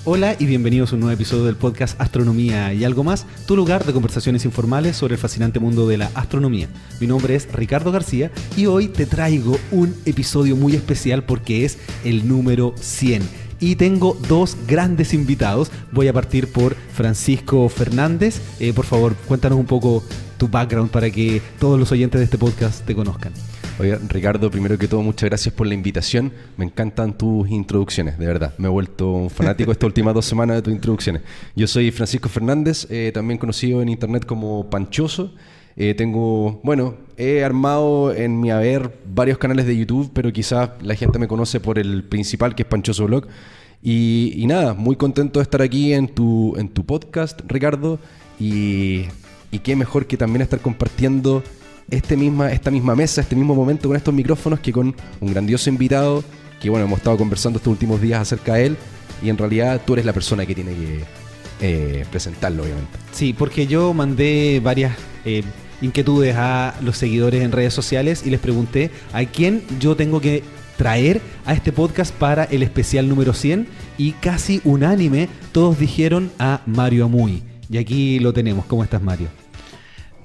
Hola y bienvenidos a un nuevo episodio del podcast Astronomía y algo más, tu lugar de conversaciones informales sobre el fascinante mundo de la astronomía. Mi nombre es Ricardo García y hoy te traigo un episodio muy especial porque es el número 100. Y tengo dos grandes invitados. Voy a partir por Francisco Fernández. Por favor, cuéntanos un poco tu background para que todos los oyentes de este podcast te conozcan. Oye, Ricardo, primero que todo, muchas gracias por la invitación. Me encantan tus introducciones, de verdad. Me he vuelto un fanático estas últimas 2 semanas de tus introducciones. Yo soy Francisco Fernández, también conocido en internet como Panchoso. He armado en mi haber varios canales de YouTube, pero quizás la gente me conoce por el principal, que es Panchoso Blog. Y nada, muy contento de estar aquí en tu podcast, Ricardo. Y qué mejor que también estar compartiendo esta misma mesa, este mismo momento con estos micrófonos que con un grandioso invitado que hemos estado conversando estos últimos días acerca de él, y en realidad tú eres la persona que tiene que presentarlo, obviamente. Sí, porque yo mandé varias inquietudes a los seguidores en redes sociales y les pregunté a quién yo tengo que traer a este podcast para el especial número 100, y casi unánime todos dijeron a Mario Amuy. Y aquí lo tenemos. ¿Cómo estás, Mario?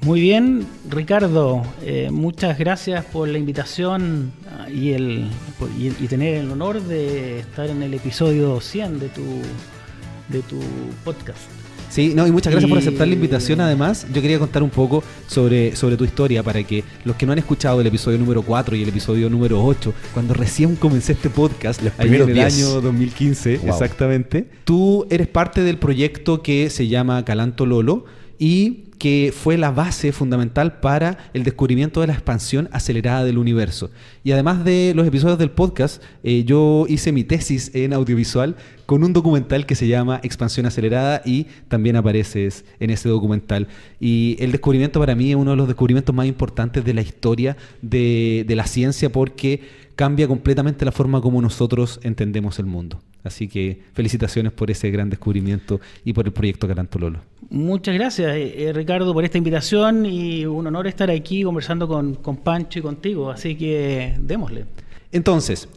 Muy bien, Ricardo, muchas gracias por la invitación y tener el honor de estar en el episodio 100 de tu podcast. Sí, y muchas gracias por aceptar la invitación. Además, yo quería contar un poco sobre tu historia para que los que no han escuchado el episodio número 4 y el episodio número 8, cuando recién comencé este podcast, ahí en el año 2015, wow. Exactamente, tú eres parte del proyecto que se llama Calanto Lolo y que fue la base fundamental para el descubrimiento de la expansión acelerada del universo. Y además de los episodios del podcast, yo hice mi tesis en audiovisual con un documental que se llama Expansión Acelerada, y también apareces en ese documental. Y el descubrimiento para mí es uno de los descubrimientos más importantes de la historia de la ciencia, porque cambia completamente la forma como nosotros entendemos el mundo. Así que felicitaciones por ese gran descubrimiento y por el proyecto Calanto Lolo. Muchas gracias, Ricardo, por esta invitación, y un honor estar aquí conversando con Pancho y contigo, así que démosle. Entonces,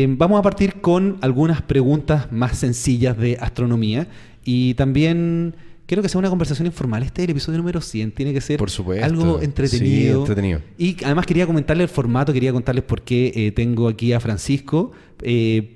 vamos a partir con algunas preguntas más sencillas de astronomía, y también quiero que sea una conversación informal. Este es el episodio número 100, tiene que ser, por supuesto, algo entretenido. Sí, entretenido. Y además quería comentarles el formato, quería contarles por qué tengo aquí a Francisco,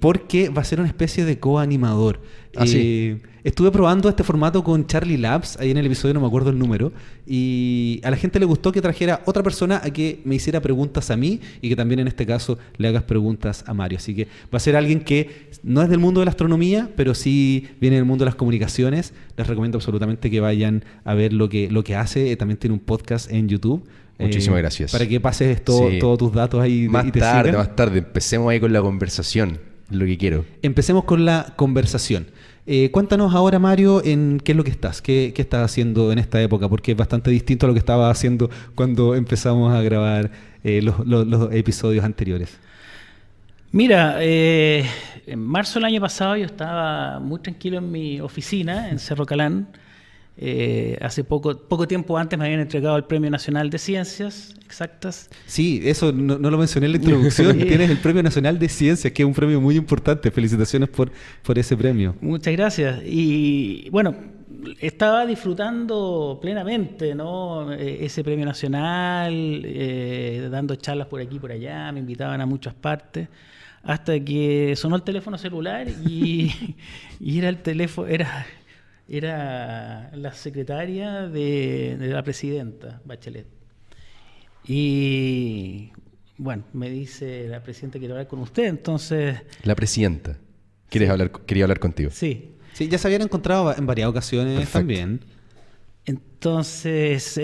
porque va a ser una especie de coanimador. Sí. Estuve probando este formato con Charlie Labs, ahí en el episodio no me acuerdo el número, y a la gente le gustó que trajera otra persona a que me hiciera preguntas a mí, y que también en este caso le hagas preguntas a Mario. Así que va a ser alguien que no es del mundo de la astronomía, pero sí viene del mundo de las comunicaciones. Les recomiendo absolutamente que vayan a ver lo que hace. También tiene un podcast en YouTube. Muchísimas gracias. Para que pases todos tus datos ahí. Más tarde. Empecemos ahí con la conversación, lo que quiero. Empecemos con la conversación. Cuéntanos ahora, Mario, en qué es lo que estás, qué estás haciendo en esta época, porque es bastante distinto a lo que estaba haciendo cuando empezamos a grabar los episodios anteriores. Mira, en marzo del año pasado yo estaba muy tranquilo en mi oficina en Cerro Calán. Hace poco tiempo antes me habían entregado el Premio Nacional de Ciencias Exactas. Sí, eso no lo mencioné en la introducción. Tienes el Premio Nacional de Ciencias, que es un premio muy importante. Felicitaciones por ese premio. Muchas gracias. Y bueno, estaba disfrutando plenamente, ¿no?, ese premio nacional, dando charlas por aquí y por allá, me invitaban a muchas partes, hasta que sonó el teléfono celular y era el teléfono, era la secretaria de la presidenta, Bachelet. Y bueno, me dice la presidenta: quiero hablar con usted. Entonces... La presidenta. Quería hablar contigo. Sí. Sí, ya se habían encontrado en varias ocasiones. Perfecto. También. Entonces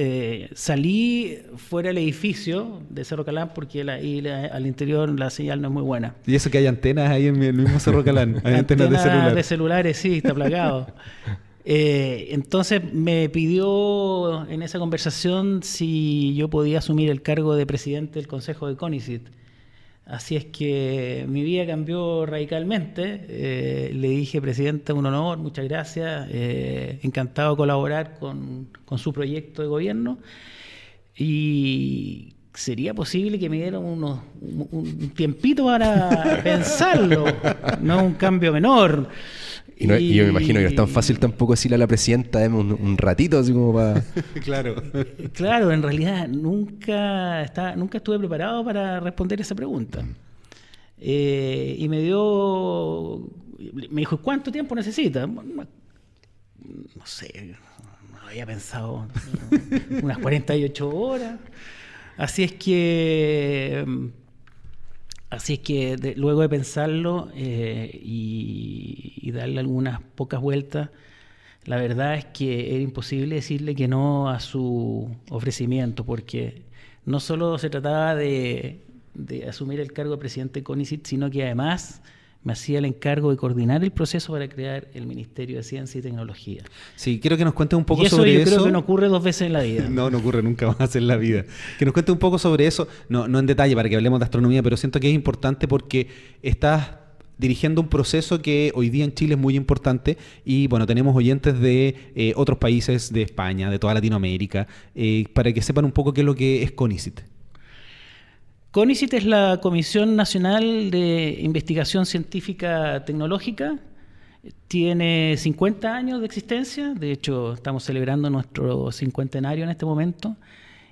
salí fuera del edificio de Cerro Calán, porque al interior la señal no es muy buena. Y eso que hay antenas ahí en el mismo Cerro Calán. Hay antenas de celular. De celulares, sí, está plagado. Entonces me pidió en esa conversación si yo podía asumir el cargo de presidente del Consejo de CONICET. Así es que mi vida cambió radicalmente. Le dije: presidente, un honor, muchas gracias, encantado de colaborar con su proyecto de gobierno, y sería posible que me dieran un tiempito para pensarlo, no un cambio menor. Y yo me imagino que no es tan fácil tampoco decirle a la presidenta, deme un ratito, así como para... Claro. Claro, en realidad nunca estuve preparado para responder esa pregunta. Y me dijo, ¿cuánto tiempo necesita? No sé, no había pensado, unas 48 horas. Así es que luego de pensarlo y darle algunas pocas vueltas, la verdad es que era imposible decirle que no a su ofrecimiento, porque no solo se trataba de asumir el cargo de presidente de CONICET, sino que además me hacía el encargo de coordinar el proceso para crear el Ministerio de Ciencia y Tecnología. Sí, quiero que nos cuentes un poco y eso sobre yo eso. Creo que no ocurre 2 veces en la vida. No ocurre nunca más en la vida. Que nos cuentes un poco sobre eso, no en detalle para que hablemos de astronomía, pero siento que es importante porque estás dirigiendo un proceso que hoy día en Chile es muy importante y bueno, tenemos oyentes de otros países, de España, de toda Latinoamérica, para que sepan un poco qué es lo que es CONICET. CONICET es la Comisión Nacional de Investigación Científica Tecnológica. Tiene 50 años de existencia, de hecho estamos celebrando nuestro cincuentenario en este momento,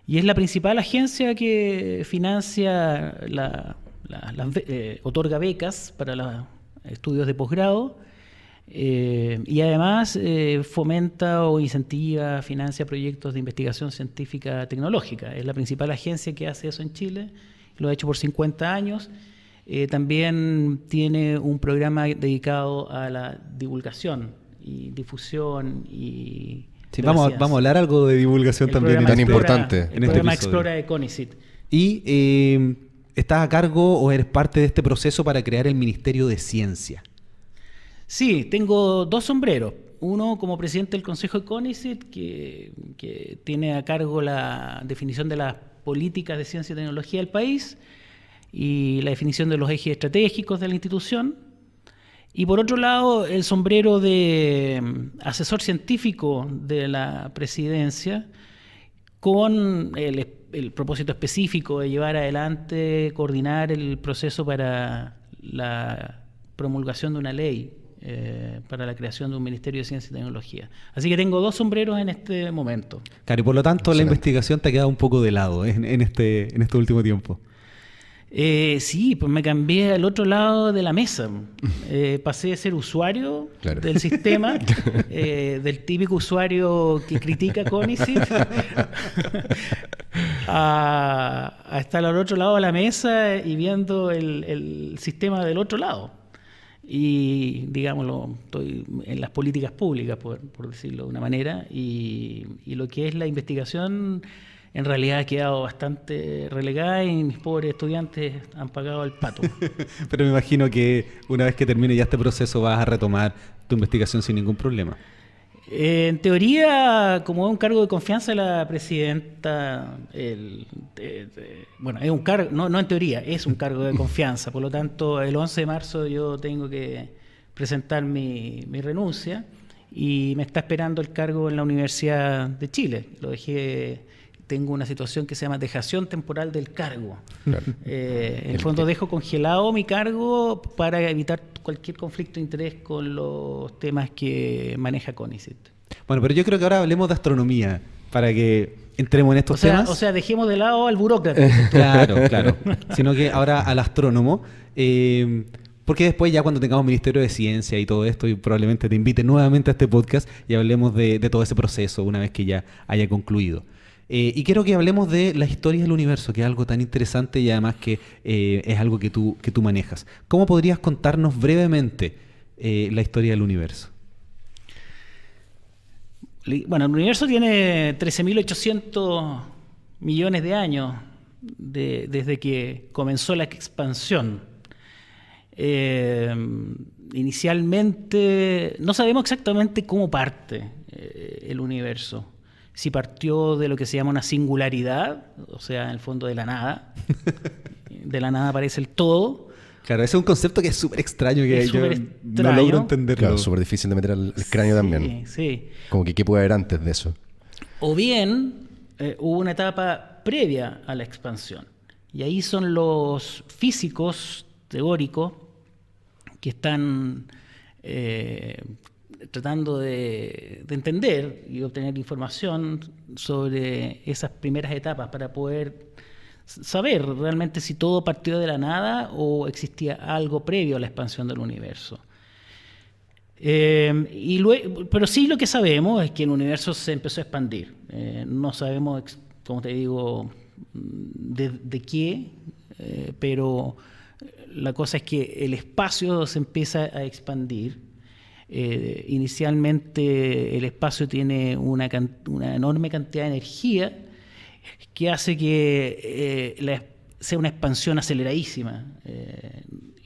y es la principal agencia que financia, otorga becas para los estudios de posgrado, y además fomenta o incentiva, financia proyectos de investigación científica tecnológica. Es la principal agencia que hace eso en Chile. Lo ha hecho por 50 años. También tiene un programa dedicado a la divulgación y difusión y... Sí, vamos a hablar algo de divulgación también. Tan importante. El programa Explora de CONICET. Y estás a cargo o eres parte de este proceso para crear el Ministerio de Ciencia. Sí, tengo 2 sombreros. Uno como presidente del Consejo de CONICET, que tiene a cargo la definición de las políticas de ciencia y tecnología del país y la definición de los ejes estratégicos de la institución. Y por otro lado, el sombrero de asesor científico de la presidencia, con el propósito específico de llevar adelante, coordinar el proceso para la promulgación de una ley para la creación de un Ministerio de Ciencia y Tecnología. Así que tengo 2 sombreros en este momento. Claro, y por lo tanto la investigación te ha quedado un poco de lado en este último tiempo. Sí, pues me cambié al otro lado de la mesa. Pasé de ser usuario del sistema, del típico usuario que critica CONICET, a estar al otro lado de la mesa y viendo el sistema del otro lado. Y, digámoslo, estoy en las políticas públicas, por decirlo de una manera, y lo que es la investigación en realidad ha quedado bastante relegada y mis pobres estudiantes han pagado el pato. Pero me imagino que una vez que termine ya este proceso vas a retomar tu investigación sin ningún problema. En teoría, como es un cargo de confianza de la presidenta, bueno, es un cargo, no en teoría, es un cargo de confianza. Por lo tanto, el 11 de marzo yo tengo que presentar mi renuncia y me está esperando el cargo en la Universidad de Chile. Tengo una situación que se llama dejación temporal del cargo. Claro. En el fondo dejo congelado mi cargo para evitar cualquier conflicto de interés con los temas que maneja CONICET. Bueno, pero yo creo que ahora hablemos de astronomía para que entremos en estos temas. O sea, dejemos de lado al burócrata. Claro. Sino que ahora al astrónomo. Porque después ya cuando tengamos Ministerio de Ciencia y todo esto, y probablemente te invite nuevamente a este podcast y hablemos de todo ese proceso una vez que ya haya concluido. Y quiero que hablemos de la historia del universo, que es algo tan interesante y además que es algo que tú manejas. ¿Cómo podrías contarnos brevemente la historia del universo? Bueno, el universo tiene 13.800 millones de años desde que comenzó la expansión. Inicialmente no sabemos exactamente cómo parte el universo. Si partió de lo que se llama una singularidad, o sea, en el fondo de la nada. De la nada aparece el todo. Claro, ese es un concepto que es súper extraño, que yo no logro entenderlo. Claro, súper difícil de meter al cráneo también. Sí. Como que qué puede haber antes de eso. O bien hubo una etapa previa a la expansión. Y ahí son los físicos teóricos que están tratando de entender y obtener información sobre esas primeras etapas para poder saber realmente si todo partió de la nada o existía algo previo a la expansión del universo. Pero sí lo que sabemos es que el universo se empezó a expandir. No sabemos, como te digo, de qué, pero la cosa es que el espacio se empieza a expandir. Inicialmente el espacio tiene una enorme cantidad de energía que hace que sea una expansión aceleradísima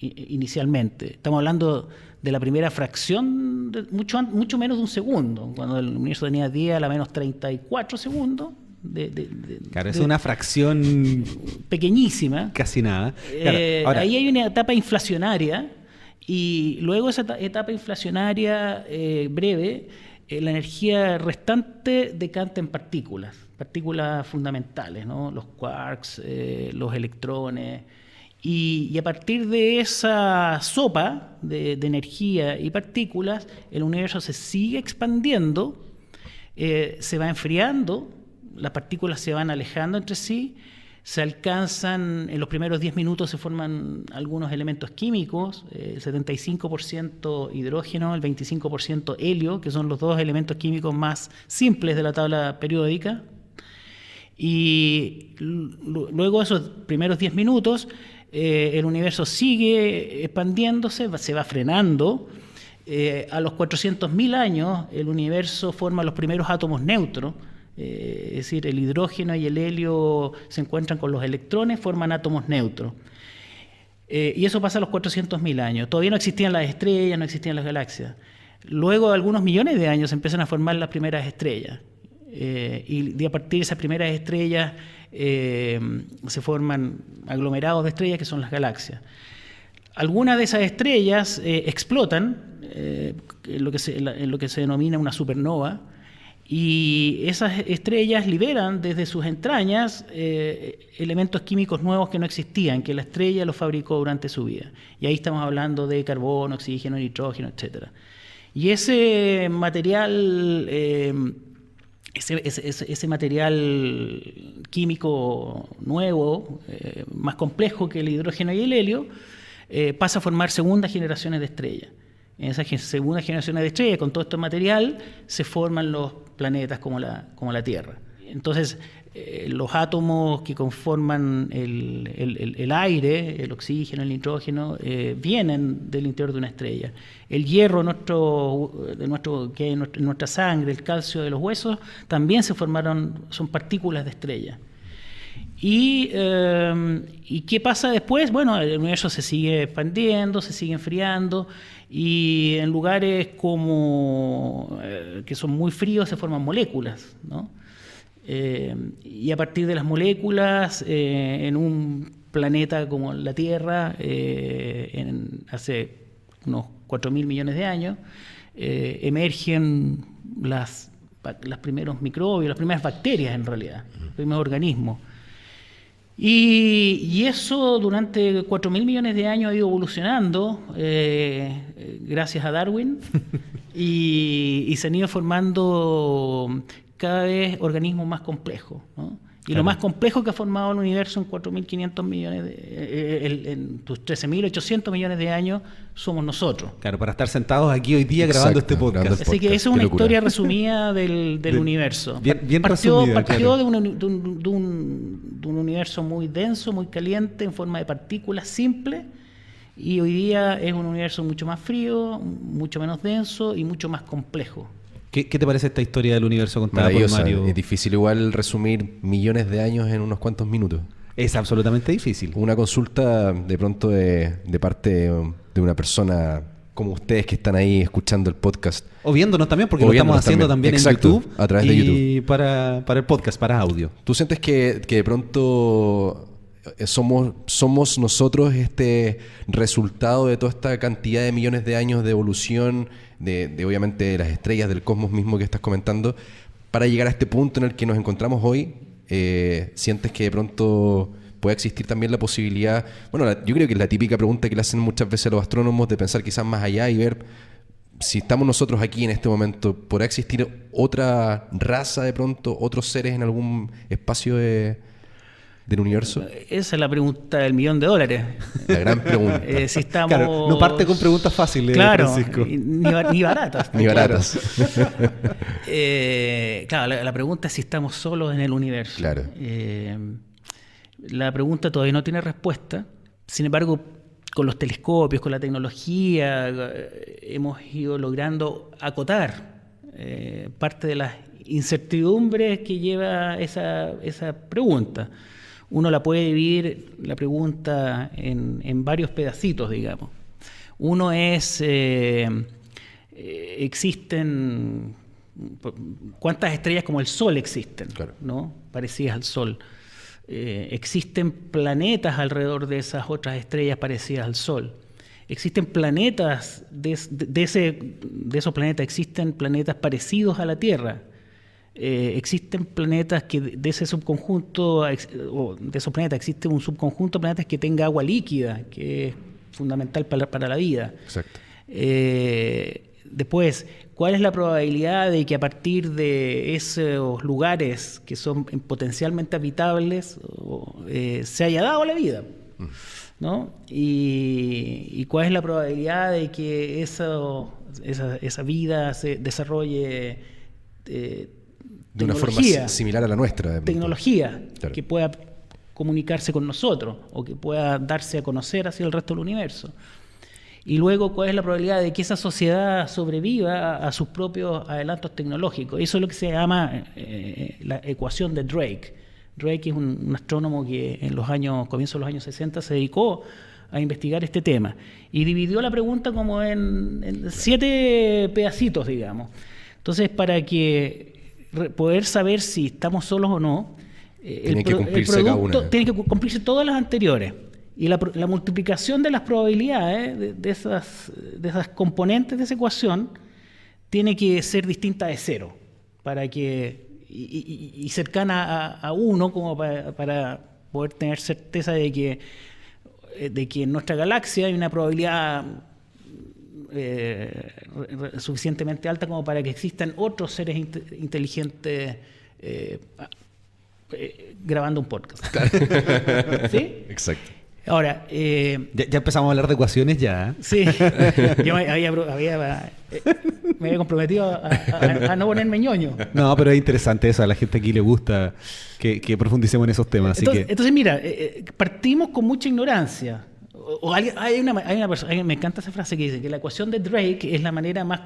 inicialmente. Estamos hablando de la primera fracción, de mucho menos de un segundo, cuando el universo tenía 10 a la menos 34 segundos. Claro, es una fracción pequeñísima. Casi nada. Claro, ahora, ahí hay una etapa inflacionaria y luego esa etapa inflacionaria breve, la energía restante decanta en partículas fundamentales, ¿no? Los quarks, los electrones, y a partir de esa sopa de energía y partículas, el universo se sigue expandiendo, se va enfriando, las partículas se van alejando entre sí, se alcanzan, en los primeros 10 minutos se forman algunos elementos químicos, el 75% hidrógeno, el 25% helio, que son los dos elementos químicos más simples de la tabla periódica. Y luego de esos primeros 10 minutos, el universo sigue expandiéndose, se va frenando. A los 400.000 años, el universo forma los primeros átomos neutros. Es decir, el hidrógeno y el helio se encuentran con los electrones, forman átomos neutros. Y eso pasa a los 400.000 años. Todavía no existían las estrellas, no existían las galaxias. Luego de algunos millones de años se empiezan a formar las primeras estrellas. Y a partir de esas primeras estrellas se forman aglomerados de estrellas que son las galaxias. Algunas de esas estrellas explotan en lo que se denomina una supernova. Y esas estrellas liberan desde sus entrañas elementos químicos nuevos que no existían, que la estrella los fabricó durante su vida. Y ahí estamos hablando de carbono, oxígeno, nitrógeno, etc. Y ese material, ese material químico nuevo, más complejo que el hidrógeno y el helio, pasa a formar segundas generaciones de estrellas. En esas segundas generaciones de estrellas, con todo este material, se forman los planetas como la Tierra. Entonces, los átomos que conforman el aire, el oxígeno, el nitrógeno, vienen del interior de una estrella. El hierro que hay en nuestra sangre, el calcio de los huesos, también son partículas de estrella. ¿Y qué pasa después? Bueno, el universo se sigue expandiendo, se sigue enfriando, y en lugares que son muy fríos se forman moléculas, ¿no? Y a partir de las moléculas, en un planeta como la Tierra, hace unos 4.000 millones de años, emergen los primeros microbios, las primeras bacterias en realidad, los primeros organismos. Y eso durante 4.000 millones de años ha ido evolucionando, gracias a Darwin, y se han ido formando cada vez organismos más complejos, ¿no? Y claro, lo más complejo que ha formado el universo en 4.500 millones, en tus 13.800 millones de años, somos nosotros. Claro, para estar sentados aquí hoy día grabando este podcast. Así que esa es una historia resumida del universo. Bien partió claro, de un universo muy denso, muy caliente, en forma de partículas simples, y hoy día es un universo mucho más frío, mucho menos denso y mucho más complejo. ¿Qué te parece esta historia del universo contada por Mario? Es difícil igual resumir millones de años en unos cuantos minutos. Es absolutamente difícil. Una consulta de pronto de parte de una persona como ustedes que están ahí escuchando el podcast. O viéndonos también, porque lo estamos haciendo también Exacto, en YouTube. A través de YouTube. Y para el podcast, para audio. ¿Tú sientes que de pronto somos nosotros este resultado de toda esta cantidad de millones de años de evolución, de obviamente las estrellas del cosmos mismo que estás comentando, para llegar a este punto en el que nos encontramos hoy? ¿Sientes que de pronto puede existir también la posibilidad? Bueno, yo creo que es la típica pregunta que le hacen muchas veces a los astrónomos, de pensar quizás más allá y ver si estamos nosotros aquí en este momento, ¿podrá existir otra raza de pronto, otros seres en algún espacio del universo? Esa es la pregunta del $1.000.000. La gran pregunta. Si estamos... Claro, no parte con preguntas fáciles, claro, Francisco. Ni baratas. Ni baratas. Claro, la pregunta es si estamos solos en el universo. Claro. La pregunta todavía no tiene respuesta. Sin embargo, con los telescopios, con la tecnología, hemos ido logrando acotar parte de las incertidumbres que lleva esa pregunta. Uno la puede dividir, la pregunta, en varios pedacitos, digamos. Uno es, existen, ¿cuántas estrellas como el Sol existen? Claro. ¿No? Parecidas al Sol. Existen planetas alrededor de esas otras estrellas parecidas al Sol. Existen planetas, de esos planetas existen planetas parecidos a la Tierra. Existen planetas que de ese subconjunto, o de esos planetas existe un subconjunto de planetas que tenga agua líquida, que es fundamental para la vida. Exacto. Después, ¿cuál es la probabilidad de que a partir de esos lugares que son potencialmente habitables se haya dado la vida? ¿No? Y cuál es la probabilidad de que esa vida se desarrolle de una forma similar a la nuestra. Tecnología, claro, que pueda comunicarse con nosotros o que pueda darse a conocer hacia el resto del universo. Y luego, ¿cuál es la probabilidad de que esa sociedad sobreviva a sus propios adelantos tecnológicos? Eso es lo que se llama la ecuación de Drake. Drake es un astrónomo que comienzos de los años 60 se dedicó a investigar este tema y dividió la pregunta como en 7 pedacitos, digamos. Entonces, para poder saber si estamos solos o no, el producto tiene que cumplirse todas las anteriores. Y la multiplicación de las probabilidades de esas componentes de esa ecuación tiene que ser distinta de 0 y cercana a 1 como para poder tener certeza de que en nuestra galaxia hay una probabilidad suficientemente alta como para que existan otros seres inteligentes grabando un podcast. Claro. ¿Sí? Exacto. Ahora, ya empezamos a hablar de ecuaciones ya. Sí, yo me había comprometido a no ponerme ñoño. No, pero es interesante eso, a la gente aquí le gusta que profundicemos en esos temas. Entonces mira, partimos con mucha ignorancia. Hay una persona, me encanta esa frase que dice que la ecuación de Drake es la manera más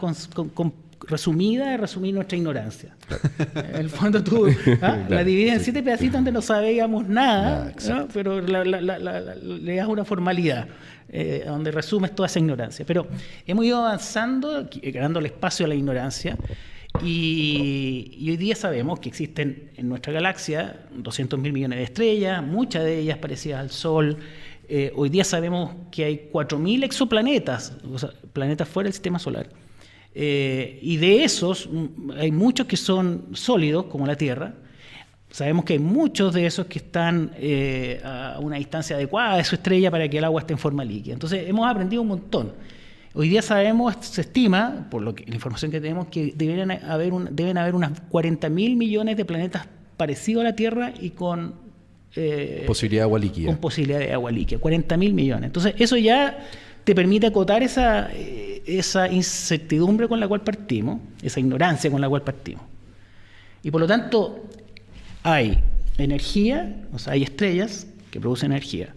resumida de resumir nuestra ignorancia. En el fondo tú la divides en 7 pedacitos donde no sabíamos nada, ¿no? Pero le das una formalidad donde resumes toda esa ignorancia. Pero hemos ido avanzando, ganando el espacio a la ignorancia, y hoy día sabemos que existen en nuestra galaxia 200.000 millones de estrellas, muchas de ellas parecidas al Sol. Hoy día sabemos que hay 4.000 exoplanetas, o sea, planetas fuera del sistema solar. Y de esos hay muchos que son sólidos, como la Tierra. Sabemos que hay muchos de esos que están a una distancia adecuada de su estrella para que el agua esté en forma líquida. Entonces hemos aprendido un montón. Hoy día sabemos, se estima, por la información que tenemos, que deben haber unas 40.000 millones de planetas parecidos a la Tierra y con posibilidad de agua líquida. Con posibilidad de agua líquida, 40.000 millones. Entonces eso ya te permite acotar esa incertidumbre con la cual partimos, esa ignorancia con la cual partimos. Y por lo tanto hay energía, o sea, hay estrellas que producen energía.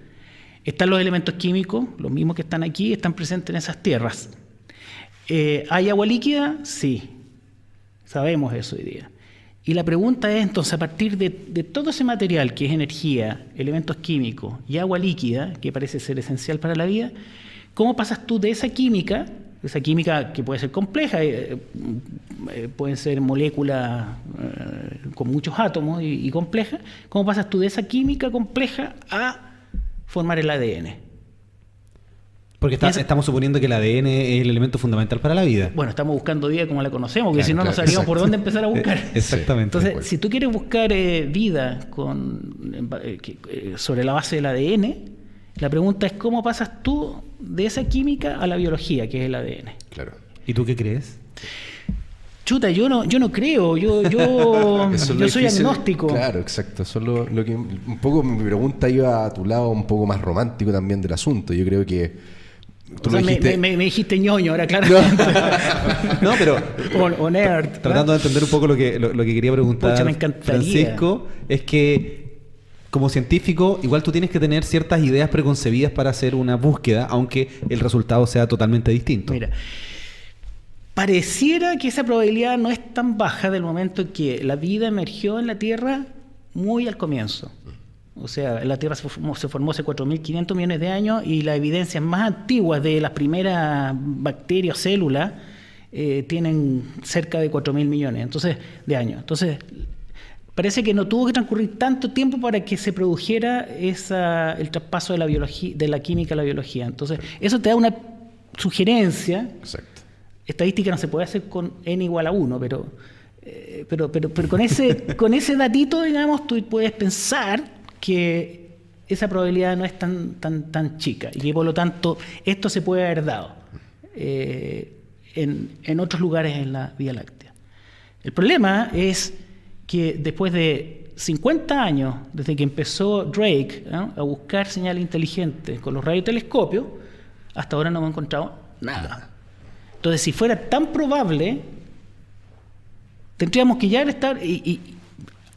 Están los elementos químicos, los mismos que están aquí, están presentes en esas tierras. ¿Hay agua líquida? Sí, sabemos eso hoy día. Y la pregunta es entonces, a partir de todo ese material que es energía, elementos químicos y agua líquida, que parece ser esencial para la vida, ¿cómo pasas tú de esa química que puede ser compleja, pueden ser moléculas con muchos átomos y complejas, cómo pasas tú de esa química compleja a formar el ADN? Porque estamos suponiendo que el ADN es el elemento fundamental para la vida. Bueno, estamos buscando vida como la conocemos, porque si no, no sabríamos por dónde empezar a buscar. Exactamente. Entonces, si tú quieres buscar vida sobre la base del ADN, la pregunta es cómo pasas tú de esa química a la biología, que es el ADN. Claro. ¿Y tú qué crees? Chuta, yo no creo, yo soy agnóstico. Claro, exacto. Eso es lo que un poco mi pregunta iba a tu lado un poco más romántico también del asunto. Yo creo que tú lo dijiste. Me dijiste ñoño ahora, claro. No, pero o nerd. Tratando de entender un poco lo que quería preguntar, Pucha, me encantaría. Francisco, es que como científico igual tú tienes que tener ciertas ideas preconcebidas para hacer una búsqueda, aunque el resultado sea totalmente distinto. Mira, pareciera que esa probabilidad no es tan baja del momento en que la vida emergió en la Tierra muy al comienzo. O sea, la Tierra se formó hace 4.500 millones de años y las evidencias más antiguas de las primeras bacterias o células tienen cerca de 4.000 millones de años. Entonces, parece que no tuvo que transcurrir tanto tiempo para que se produjera el traspaso de la biología, de la química a la biología. Entonces, eso te da una sugerencia. Exacto. Estadística no se puede hacer con n igual a 1, pero con ese datito, digamos, tú puedes pensar que esa probabilidad no es tan chica y que por lo tanto esto se puede haber dado en otros lugares en la Vía Láctea. El problema es que después de 50 años, desde que empezó Drake, ¿no?, a buscar señales inteligentes con los radiotelescopios, hasta ahora no hemos encontrado nada. Entonces, si fuera tan probable, tendríamos que ya estar...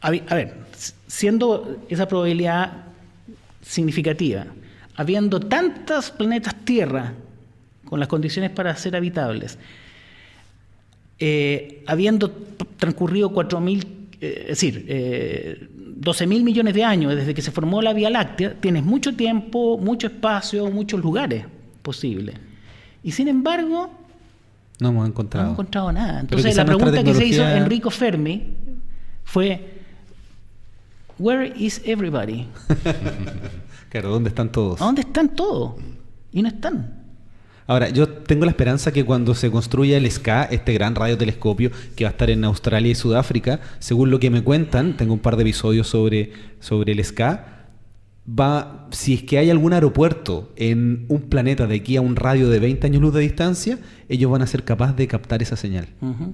A ver, siendo esa probabilidad significativa, habiendo tantos planetas Tierra con las condiciones para ser habitables, habiendo transcurrido 12.000 millones de años desde que se formó la Vía Láctea, tienes mucho tiempo, mucho espacio, muchos lugares posibles. Y sin embargo... No hemos encontrado nada. Entonces la pregunta que se hizo Enrico Fermi fue: ¿Where is everybody? Claro, ¿dónde están todos? ¿A dónde están todos? Y no están. Ahora, yo tengo la esperanza que cuando se construya el SCA, este gran radiotelescopio que va a estar en Australia y Sudáfrica, según lo que me cuentan, tengo un par de episodios sobre el SCA, si es que hay algún aeropuerto en un planeta de aquí a un radio de 20 años luz de distancia, ellos van a ser capaces de captar esa señal. Uh-huh.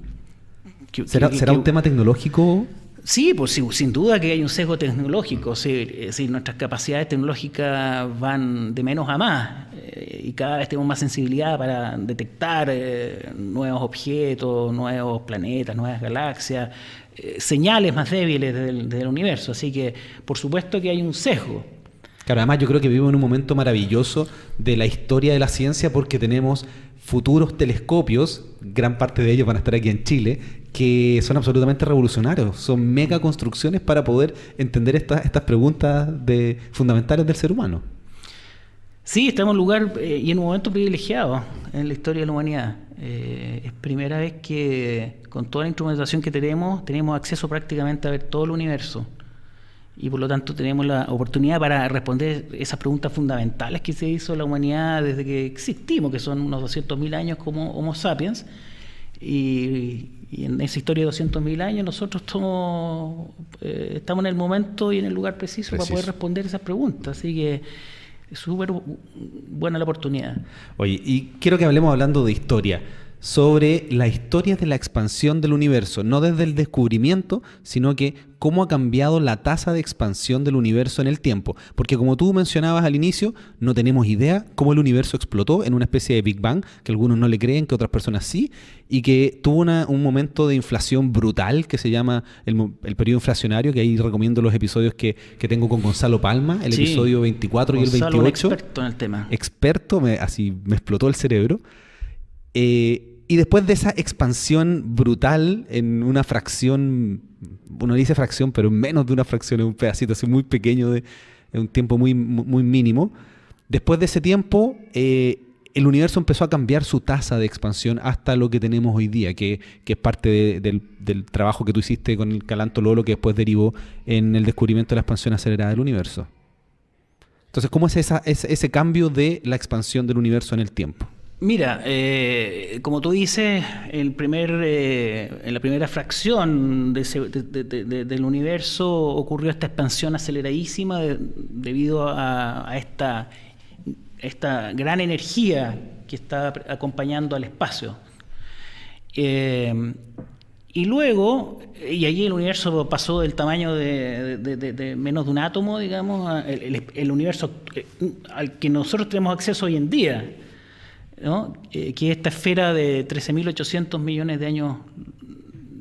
¿Será un tema tecnológico? Sí, pues sí, sin duda que hay un sesgo tecnológico. Sí, nuestras capacidades tecnológicas van de menos a más y cada vez tenemos más sensibilidad para detectar nuevos objetos, nuevos planetas, nuevas galaxias, señales más débiles del universo. Así que, por supuesto que hay un sesgo. Claro, además yo creo que vivimos en un momento maravilloso de la historia de la ciencia porque tenemos futuros telescopios, gran parte de ellos van a estar aquí en Chile, que son absolutamente revolucionarios, son mega construcciones para poder entender estas preguntas fundamentales del ser humano. Sí, estamos en un lugar y en un momento privilegiado en la historia de la humanidad. Es primera vez que con toda la instrumentación que tenemos acceso prácticamente a ver todo el universo. Y por lo tanto tenemos la oportunidad para responder esas preguntas fundamentales que se hizo la humanidad desde que existimos, que son unos 200.000 años como Homo sapiens. Y en esa historia de 200.000 años nosotros estamos en el momento y en el lugar preciso para poder responder esas preguntas. Así que es súper buena la oportunidad. Oye, y quiero que hablemos hablando de historia, sobre la historia de la expansión del universo, no desde el descubrimiento, sino que cómo ha cambiado la tasa de expansión del universo en el tiempo. Porque como tú mencionabas al inicio, no tenemos idea cómo el universo explotó en una especie de Big Bang, que algunos no le creen, que otras personas sí, y que tuvo un momento de inflación brutal que se llama el periodo inflacionario, que ahí recomiendo los episodios que tengo con Gonzalo Palma, el episodio 24 Gonzalo, y el 28. Un experto en el tema. Experto, así me explotó el cerebro. Y después de esa expansión brutal en una fracción, uno dice fracción, pero menos de una fracción, es un pedacito así muy pequeño, de un tiempo muy, muy mínimo. Después de ese tiempo, el universo empezó a cambiar su tasa de expansión hasta lo que tenemos hoy día, que es parte del trabajo que tú hiciste con el Calanto Lolo, que después derivó en el descubrimiento de la expansión acelerada del universo. Entonces, ¿cómo es ese cambio de la expansión del universo en el tiempo? Mira, como tú dices, en la primera fracción del universo ocurrió esta expansión aceleradísima debido a esta gran energía que está acompañando al espacio. Y luego, y allí el universo pasó del tamaño de menos de un átomo, digamos, el universo al que nosotros tenemos acceso hoy en día, ¿no? Que es esta esfera de 13.800 millones de años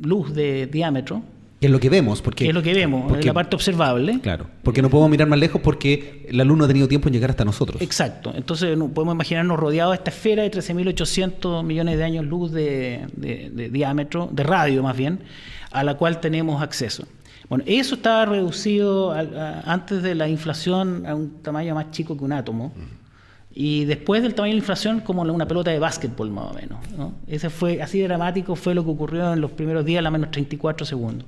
luz de diámetro. Que es lo que vemos, porque... Que es lo que vemos, es la parte observable. Claro, porque no podemos mirar más lejos porque la luz no ha tenido tiempo en llegar hasta nosotros. Exacto, entonces podemos imaginarnos rodeados de esta esfera de 13.800 millones de años luz de diámetro, de radio más bien, a la cual tenemos acceso. Bueno, eso estaba reducido antes de la inflación a un tamaño más chico que un átomo. Y después del tamaño de la inflación, como una pelota de básquetbol más o menos, ¿no? Ese fue, así de dramático fue lo que ocurrió en los primeros días, a la menos 34 segundos.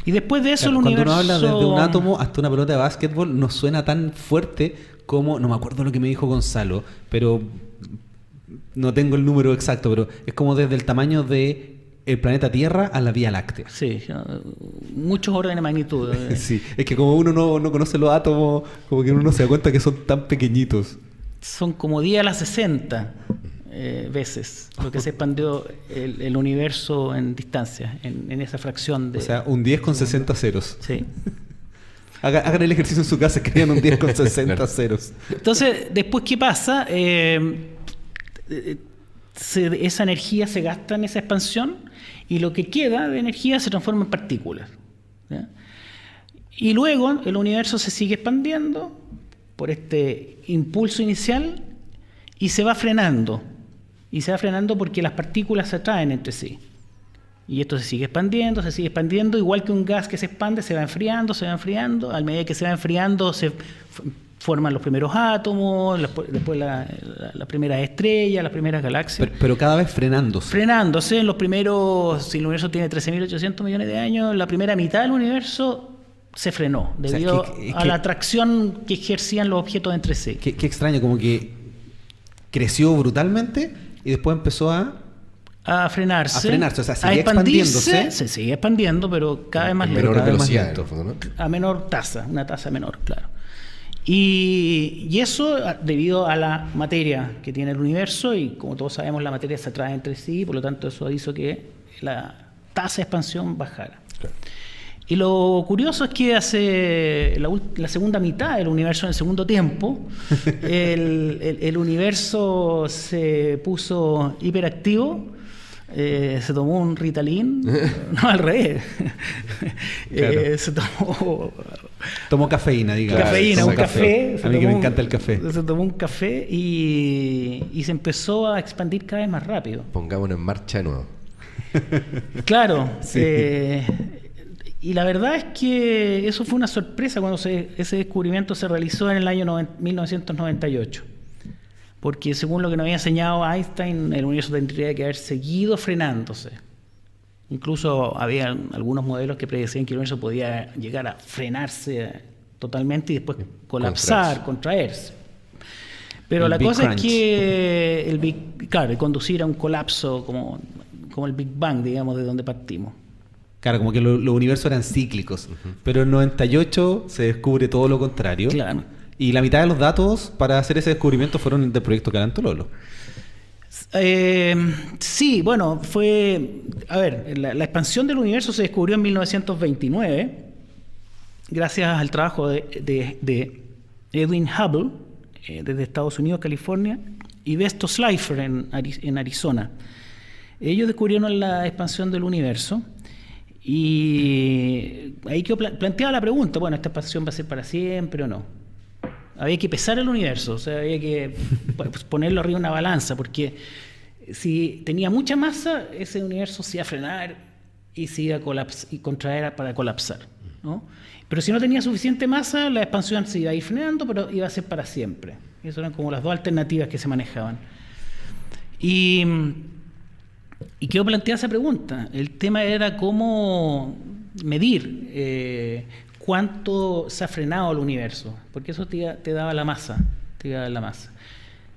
Y después de eso el universo... Cuando uno habla desde un átomo hasta una pelota de básquetbol, no suena tan fuerte como... No me acuerdo lo que me dijo Gonzalo, pero no tengo el número exacto, pero es como desde el tamaño de el planeta Tierra a la Vía Láctea. Sí, muchos órdenes de magnitud. Sí, es que como uno no conoce los átomos, como que uno no se da cuenta que son tan pequeñitos. Son como 10 a la 60 veces lo que se expandió el universo en distancia, en esa fracción de... O sea, un 10 con 60 ceros. Sí. Hagan el ejercicio en su casa, crean un 10 con 60 ceros. Entonces, después, ¿qué pasa? Esa energía se gasta en esa expansión y lo que queda de energía se transforma en partículas, ¿ya? Y luego el universo se sigue expandiendo por este impulso inicial y se va frenando. Y se va frenando porque las partículas se atraen entre sí. Y esto se sigue expandiendo, igual que un gas que se expande, se va enfriando. A medida que se va enfriando, se forman los primeros átomos, después las primeras estrellas, las primeras galaxias. Pero cada vez frenándose. Frenándose en los primeros, si el universo tiene 13.800 millones de años, la primera mitad del universo se frenó debido a la atracción que ejercían los objetos entre sí. Qué extraño, como que creció brutalmente y después empezó a frenarse, o sea, sigue expandiéndose. Se sigue expandiendo, pero cada vez más lento. Menor velocidad, ¿no? A menor tasa, una tasa menor, claro. Y eso debido a la materia que tiene el universo, y como todos sabemos, la materia se atrae entre sí, por lo tanto eso hizo que la tasa de expansión bajara. Claro. Y lo curioso es que hace la segunda mitad del universo, en el segundo tiempo, el universo se puso hiperactivo, se tomó un Ritalin, no, al revés. Claro. Se tomó cafeína, digamos. Cafeína, un café. A mí que me encanta el café. Se tomó un café y se empezó a expandir cada vez más rápido. Pongámonos en marcha de nuevo. Claro. Sí. Y la verdad es que eso fue una sorpresa cuando ese descubrimiento se realizó en el año 1998. Porque según lo que nos había enseñado Einstein, el universo tendría que haber seguido frenándose. Incluso había algunos modelos que predecían que el universo podía llegar a frenarse totalmente y después colapsar, contraerse. Pero la cosa es que conducir a un colapso como el Big Bang, digamos, de donde partimos. Claro, como que los universos eran cíclicos, pero en 98 se descubre todo lo contrario. Claro. Y la mitad de los datos para hacer ese descubrimiento fueron del proyecto Calantololo. Sí, bueno, la expansión del universo se descubrió en 1929, gracias al trabajo de Edwin Hubble, desde Estados Unidos, California, y Besto Slipher en Arizona. Ellos descubrieron la expansión del universo. Y ahí que planteaba la pregunta, bueno, ¿esta expansión va a ser para siempre o no? Había que pesar el universo, o sea, había que ponerlo arriba de una balanza, porque si tenía mucha masa, ese universo se iba a frenar y se iba a colapsar y contraer para colapsar, ¿no? Pero si no tenía suficiente masa, la expansión se iba a ir frenando, pero iba a ser para siempre. Esas eran como las dos alternativas que se manejaban. Y quiero plantear esa pregunta. El tema era cómo medir cuánto se ha frenado el universo, porque eso te daba la masa.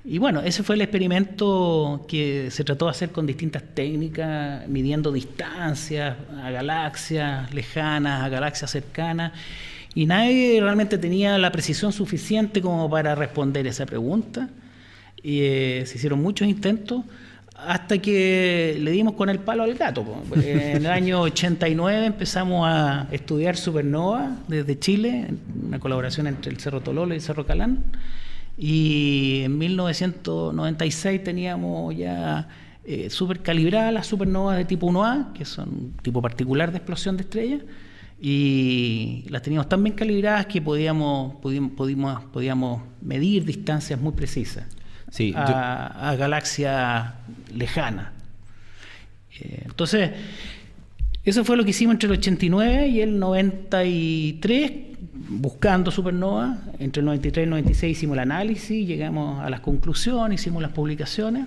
Y bueno, ese fue el experimento que se trató de hacer con distintas técnicas, midiendo distancias a galaxias lejanas, a galaxias cercanas, y nadie realmente tenía la precisión suficiente como para responder esa pregunta. Se hicieron muchos intentos, hasta que le dimos con el palo al gato. En el año 89 empezamos a estudiar supernova desde Chile, una colaboración entre el Cerro Tololo y el Cerro Calán, y en 1996 teníamos ya supercalibradas las supernovas de tipo 1A, que son un tipo particular de explosión de estrellas, y las teníamos tan bien calibradas que podíamos medir distancias muy precisas. Sí, a galaxias lejanas. Entonces, eso fue lo que hicimos entre el 89 y el 93, buscando supernova. Entre el 93 y el 96 hicimos el análisis, llegamos a las conclusiones, hicimos las publicaciones,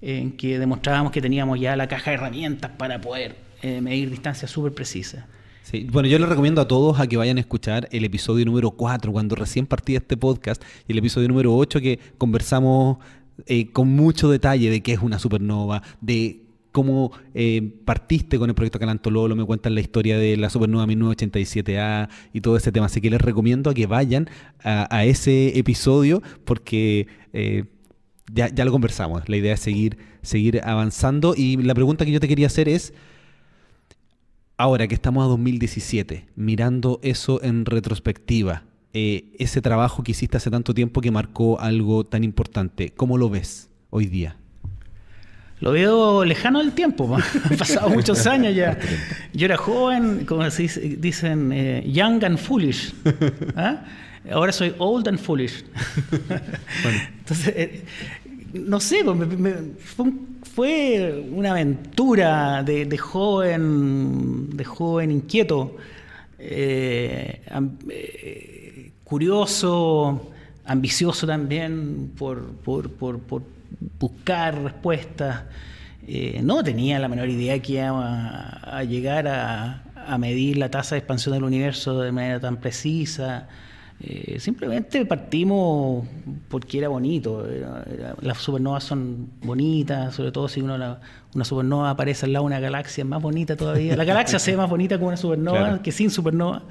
en que demostrábamos que teníamos ya la caja de herramientas para poder medir distancias súper precisas. Sí, bueno, yo les recomiendo a todos a que vayan a escuchar el episodio número 4, cuando recién partía este podcast, y el episodio número 8, que conversamos con mucho detalle de qué es una supernova, de cómo partiste con el proyecto Calán Tololo, me cuentan la historia de la supernova 1987A y todo ese tema. Así que les recomiendo a que vayan a ese episodio, porque ya lo conversamos. La idea es seguir avanzando, y la pregunta que yo te quería hacer es: ahora que estamos a 2017, mirando eso en retrospectiva, ese trabajo que hiciste hace tanto tiempo que marcó algo tan importante, ¿cómo lo ves hoy día? Lo veo lejano del tiempo, han pasado muchos años ya. Yo era joven, como dicen, young and foolish. ¿Ah? Ahora soy old and foolish. Bueno. Entonces, no sé, fue una aventura de joven inquieto, curioso, ambicioso también por buscar respuestas. No tenía la menor idea que iba a llegar a medir la tasa de expansión del universo de manera tan precisa. Simplemente partimos porque era bonito. Las supernovas son bonitas, sobre todo si una supernova aparece al lado de una galaxia, es más bonita todavía. La galaxia se ve más bonita con una supernova, claro, que sin supernova.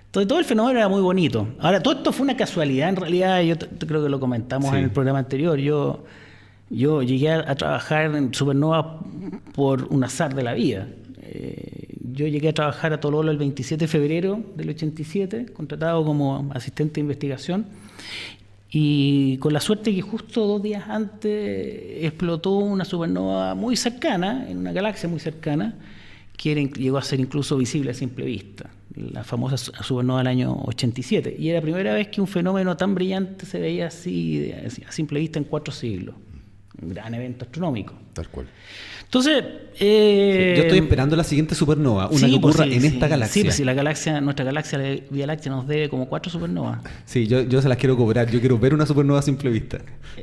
Entonces, todo el fenómeno era muy bonito. Ahora, todo esto fue una casualidad. En realidad, yo creo que lo comentamos en el programa anterior. Yo llegué a trabajar en supernova por un azar de la vida. Yo llegué a trabajar a Tololo el 27 de febrero del 87, contratado como asistente de investigación, y con la suerte que justo 2 días antes explotó una supernova muy cercana, en una galaxia muy cercana, que llegó a ser incluso visible a simple vista, la famosa supernova del año 87. Y era la primera vez que un fenómeno tan brillante se veía así a simple vista en 4 siglos. Un gran evento astronómico. Tal cual. Entonces, yo estoy esperando la siguiente supernova, una que ocurra en esta galaxia. Sí, nuestra galaxia, la Vía Láctea, nos debe como 4 supernovas. Sí, yo se las quiero cobrar, yo quiero ver una supernova a simple vista.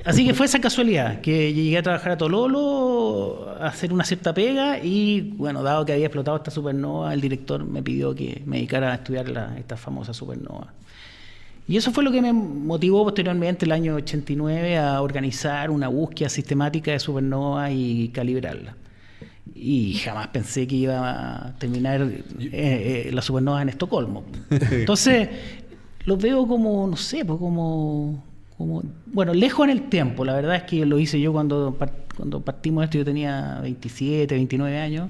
Así que fue esa casualidad, que llegué a trabajar a Tololo, a hacer una cierta pega, y bueno, dado que había explotado esta supernova, el director me pidió que me dedicara a estudiar esta famosa supernova. Y eso fue lo que me motivó posteriormente, el año 89, a organizar una búsqueda sistemática de supernovas y calibrarla. Y jamás pensé que iba a terminar las supernovas en Estocolmo. Entonces, lo veo como, no sé, pues como bueno, lejos en el tiempo. La verdad es que lo hice yo cuando partimos esto, yo tenía 27, 29 años.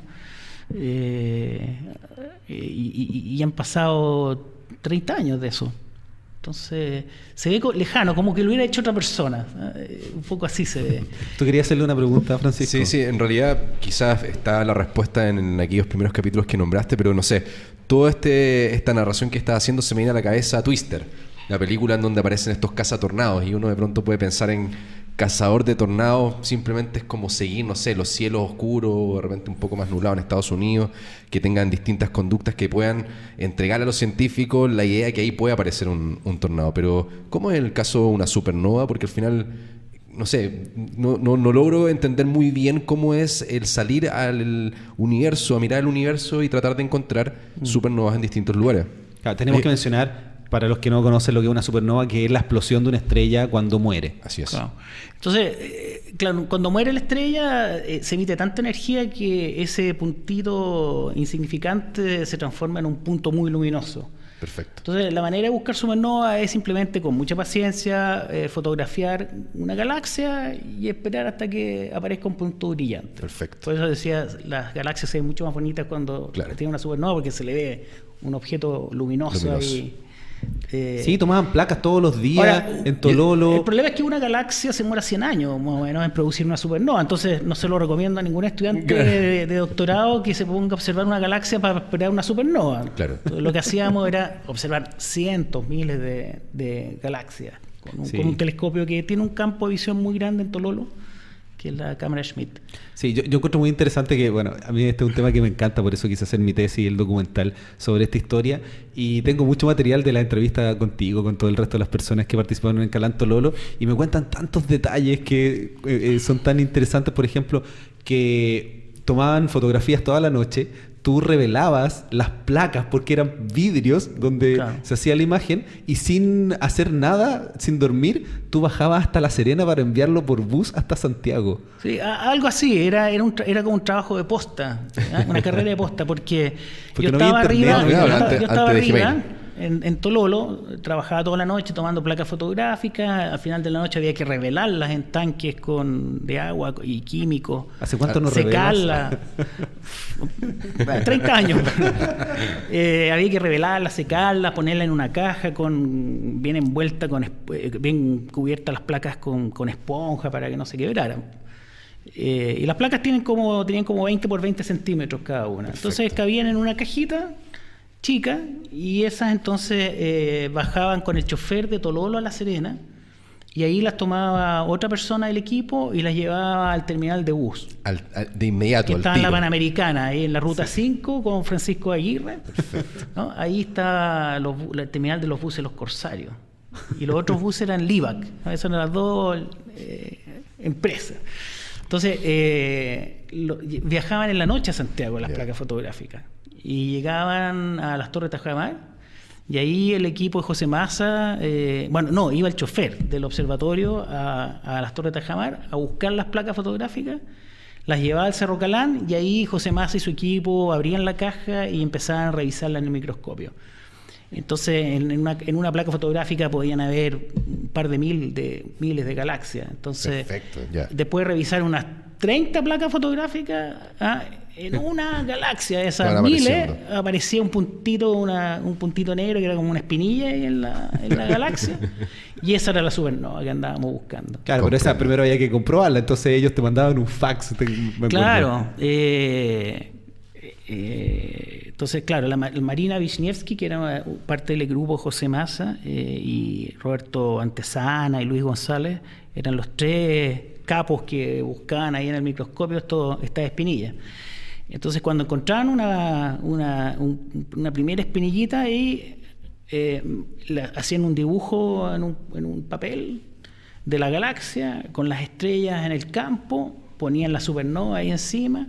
Y han pasado 30 años de eso. Entonces, se ve lejano, como que lo hubiera hecho otra persona. Un poco así se ve. ¿Tú querías hacerle una pregunta, Francisco? Sí, en realidad quizás está la respuesta en aquellos primeros capítulos que nombraste, pero no sé, toda esta narración que estás haciendo se me viene a la cabeza Twister, la película en donde aparecen estos cazatornados, y uno de pronto puede pensar en cazador de tornados, simplemente es como seguir, no sé, los cielos oscuros, de repente un poco más nublados en Estados Unidos, que tengan distintas conductas que puedan entregar a los científicos la idea que ahí puede aparecer un tornado. Pero ¿cómo es el caso de una supernova? Porque al final, no sé, no logro entender muy bien cómo es el salir al universo, a mirar el universo y tratar de encontrar supernovas en distintos lugares. Claro, tenemos que mencionar, para los que no conocen lo que es una supernova, que es la explosión de una estrella cuando muere. Así es. Claro. Entonces, claro, cuando muere la estrella, se emite tanta energía que ese puntito insignificante se transforma en un punto muy luminoso. Perfecto. Entonces, la manera de buscar supernova es simplemente con mucha paciencia fotografiar una galaxia y esperar hasta que aparezca un punto brillante. Perfecto. Por eso decía, las galaxias se ven mucho más bonitas cuando tienen una supernova, porque se le ve un objeto luminoso. Ahí. Sí, tomaban placas todos los días en Tololo. El problema es que una galaxia se demora 100 años más o menos en producir una supernova, entonces no se lo recomiendo a ningún estudiante de doctorado que se ponga a observar una galaxia para esperar una supernova. Claro. Entonces, lo que hacíamos era observar cientos, miles de galaxias con un telescopio que tiene un campo de visión muy grande en Tololo, que es la cámara Schmidt. Sí, yo encuentro muy interesante que, bueno, a mí este es un tema que me encanta, por eso quise hacer mi tesis y el documental sobre esta historia, y tengo mucho material de la entrevista contigo, con todo el resto de las personas que participaron en Calán Tololo, y me cuentan tantos detalles que son tan interesantes, por ejemplo, que tomaban fotografías toda la noche, tú revelabas las placas porque eran vidrios donde se hacía la imagen, y sin hacer nada, sin dormir, tú bajabas hasta La Serena para enviarlo por bus hasta Santiago. Sí, algo así, era como un trabajo de posta, una carrera de posta, porque yo no estaba había arriba, internet, en Tololo, trabajaba toda la noche tomando placas fotográficas, al final de la noche había que revelarlas en tanques de agua y químicos. ¿Hace cuánto no secarlas? 30 años. Había que revelarlas, secarlas, ponerlas en una caja bien envuelta, bien cubiertas las placas con esponja para que no se quebraran. Y las placas tenían como 20 por 20 centímetros cada una. Perfecto. Entonces cabían en una cajita chica, y esas entonces bajaban con el chofer de Tololo a La Serena, y ahí las tomaba otra persona del equipo y las llevaba al terminal de bus. De inmediato, que al estaba tiro. en la Panamericana, ahí en la ruta 5 con Francisco Aguirre. Perfecto. ¿No? Ahí está el terminal de los buses Los Corsarios. Y los otros buses eran Livac. Esas eran las dos empresas. Entonces, viajaban en la noche a Santiago las placas fotográficas. Y llegaban a las Torres de Tajamar, y ahí el equipo de José Massa, iba el chofer del observatorio a las Torres de Tajamar a buscar las placas fotográficas, las llevaba al Cerro Calán, y ahí José Massa y su equipo abrían la caja y empezaban a revisarla en el microscopio. Entonces, en una placa fotográfica podían haber un par de miles de galaxias. Entonces, después de revisar unas 30 placas fotográficas, en una galaxia de esas miles aparecía un puntito negro que era como una espinilla en la galaxia, y esa era la supernova que andábamos buscando. Claro, pero esa primero había que comprobarla, entonces ellos te mandaban un fax. Claro. Entonces, claro, la Marina Wisniewski, que era parte del grupo José Massa, y Roberto Antesana y Luis González, eran los tres capos que buscaban ahí en el microscopio estas espinillas. Entonces, cuando encontraban una primera espinillita ahí, hacían un dibujo en un papel de la galaxia con las estrellas en el campo, ponían la supernova ahí encima,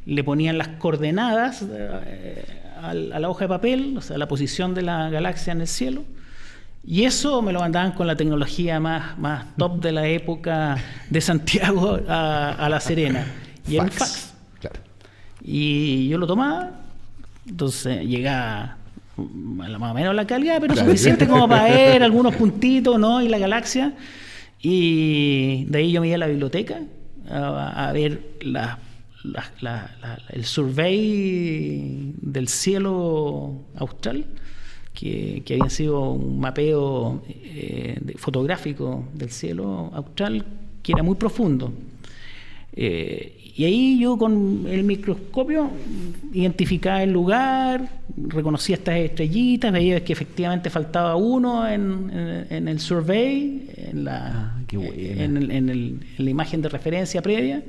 le ponían las coordenadas a la hoja de papel, o sea, la posición de la galaxia en el cielo, y eso me lo mandaban con la tecnología más top de la época de Santiago a La Serena. Y era un fax. Claro. Y yo lo tomaba, entonces llegaba más o menos la calidad, pero suficiente como para ver algunos puntitos, ¿no? Y la galaxia. Y de ahí yo me iba a la biblioteca a ver el survey del cielo austral, que había sido un mapeo fotográfico del cielo austral, que era muy profundo. Y ahí yo con el microscopio identificaba el lugar, reconocía estas estrellitas, veía que efectivamente faltaba uno en el survey, en la imagen de referencia previa.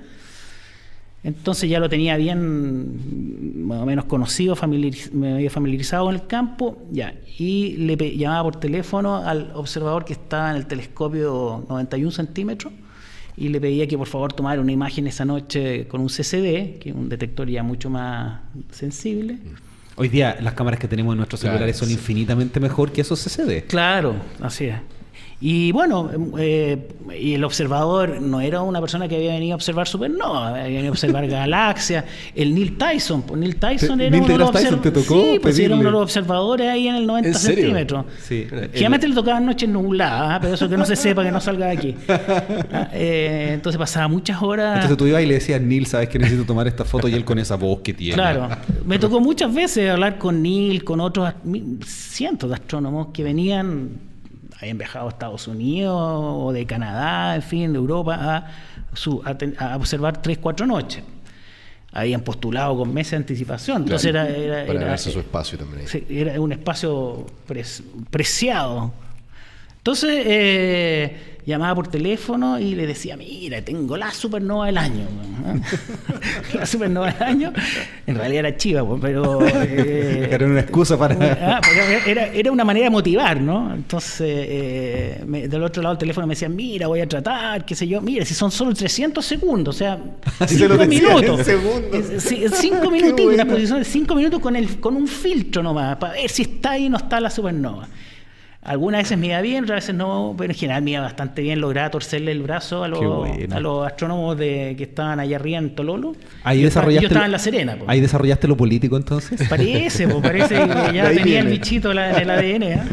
Entonces ya lo tenía bien, más o menos conocido, me había familiarizado en el campo, y le llamaba por teléfono al observador que estaba en el telescopio 91 centímetros, y le pedía que por favor tomara una imagen esa noche con un CCD, que es un detector ya mucho más sensible. Hoy día las cámaras que tenemos en nuestros celulares son infinitamente mejor que esos CCD. Claro, así es. Y bueno, y el observador no era una persona que había venido a observar supernovas, había venido a observar galaxias. El Neil Tyson, pues Neil Tyson era uno de los observadores. Sí, pues era uno de los observadores ahí en el 90 centímetros. Sí. Generalmente le tocaban noches nubladas, pero eso que no se sepa, que no salga de aquí. Entonces pasaba muchas horas. Entonces tú ibas y le decías, Neil, sabes que necesito tomar esta foto, y él con esa voz que tiene. Claro, me tocó muchas veces hablar con Neil, con otros cientos de astrónomos que habían viajado a Estados Unidos o de Canadá, en fin, de Europa, a observar 3-4 noches. Habían postulado con meses de anticipación. Entonces para ganarse su espacio también. Sí, era un espacio preciado. Entonces llamaba por teléfono y le decía, mira, tengo la supernova del año. La supernova del año. En realidad era chiva, pero... era una excusa para... Era una manera de motivar, ¿no? Entonces, del otro lado del teléfono me decían, mira, voy a tratar, qué sé yo. Mira, si son solo 300 segundos, o sea, 5 minutos. 5 minutos, una exposición de 5 minutos con un filtro nomás, para ver si está ahí o no está la supernova. Algunas veces me iba bien, otras veces no, pero en general me iba bastante bien. Lograba torcerle el brazo a los astrónomos que estaban allá arriba en Tololo. Yo estaba en La Serena. Pues. ¿Ahí desarrollaste lo político entonces? Parece que ya tenía el bichito del ADN.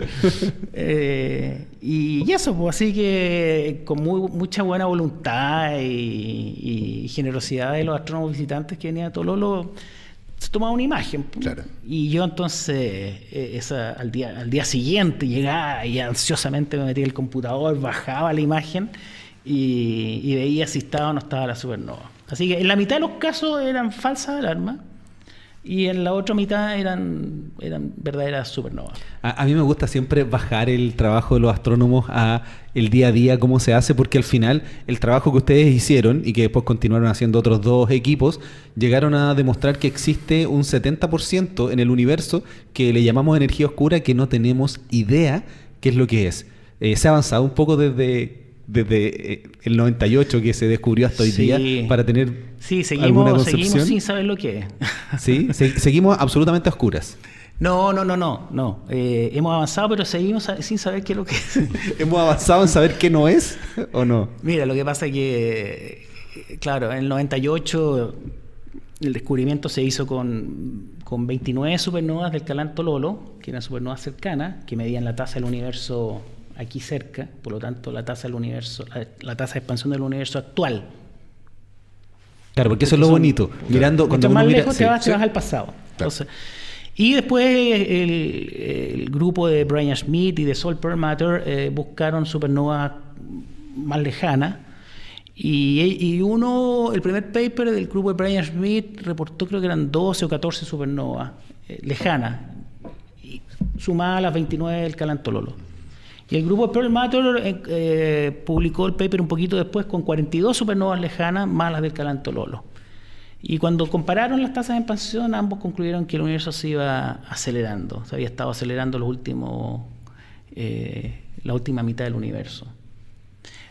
Y eso, pues, así que con mucha buena voluntad y generosidad de los astrónomos visitantes que venían a Tololo, se tomaba una imagen. Claro. Y yo entonces al día siguiente llegaba y ansiosamente me metía en el computador, bajaba la imagen y veía si estaba o no estaba la supernova. Así que en la mitad de los casos eran falsas alarmas y en la otra mitad eran verdaderas supernovas. A mí me gusta siempre bajar el trabajo de los astrónomos a el día a día, cómo se hace, porque al final el trabajo que ustedes hicieron y que después continuaron haciendo otros dos equipos, llegaron a demostrar que existe un 70% en el universo que le llamamos energía oscura, que no tenemos idea qué es lo que es. Se ha avanzado un poco desde el 98 que se descubrió hasta hoy día para tener alguna concepción. Seguimos sin saber lo que es. Sí, seguimos absolutamente a oscuras. No. Hemos avanzado, pero seguimos sin saber qué es lo que es. ¿Hemos avanzado en saber qué no es o no? Mira, lo que pasa es que, claro, en el 98 el descubrimiento se hizo con 29 supernovas del Calanto Lolo, que eran supernovas cercanas, que medían la tasa del universo aquí cerca, por lo tanto la tasa del universo, la tasa de expansión del universo actual. Claro, porque eso es lo bonito. Mirando cuando más lejos te vas al pasado. Claro. Entonces, y después el grupo de Brian Schmidt y de Sol Perlmutter buscaron supernovas más lejanas. Y el primer paper del grupo de Brian Schmidt reportó, creo que eran 12 o 14 supernovas lejanas, sumadas a las 29 del Calanto Lolo. Y el grupo de Perlmutter publicó el paper un poquito después con 42 supernovas lejanas más las del Calanto Lolo. Y cuando compararon las tasas de expansión, ambos concluyeron que el universo se iba acelerando. Se había estado acelerando la última mitad del universo.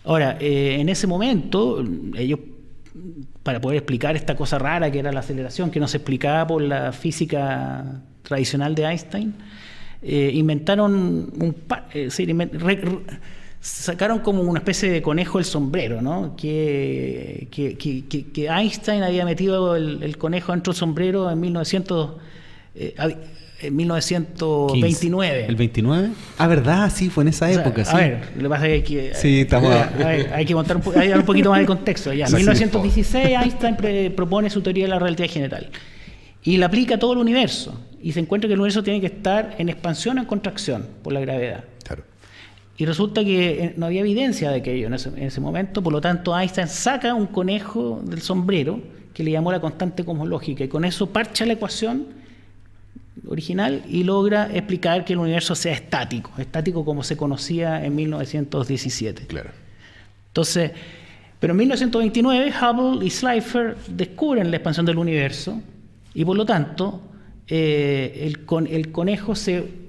Ahora, en ese momento, ellos, para poder explicar esta cosa rara que era la aceleración, que no se explicaba por la física tradicional de Einstein, inventaron sacaron como una especie de conejo del sombrero, ¿no? Que Einstein había metido el conejo dentro del sombrero en 1929. ¿El 29? Ah, ¿verdad? Sí, fue en esa época. A ver, lo que pasa es que hay que montar un poquito más de contexto. Ya, en 1916 Einstein propone su teoría de la relatividad general y la aplica a todo el universo y se encuentra que el universo tiene que estar en expansión o en contracción por la gravedad. Claro. Y resulta que no había evidencia de aquello en ese momento, por lo tanto Einstein saca un conejo del sombrero que le llamó la constante cosmológica y con eso parcha la ecuación original y logra explicar que el universo sea estático como se conocía en 1917. Claro. Entonces, pero en 1929 Hubble y Slipher descubren la expansión del universo y por lo tanto el conejo se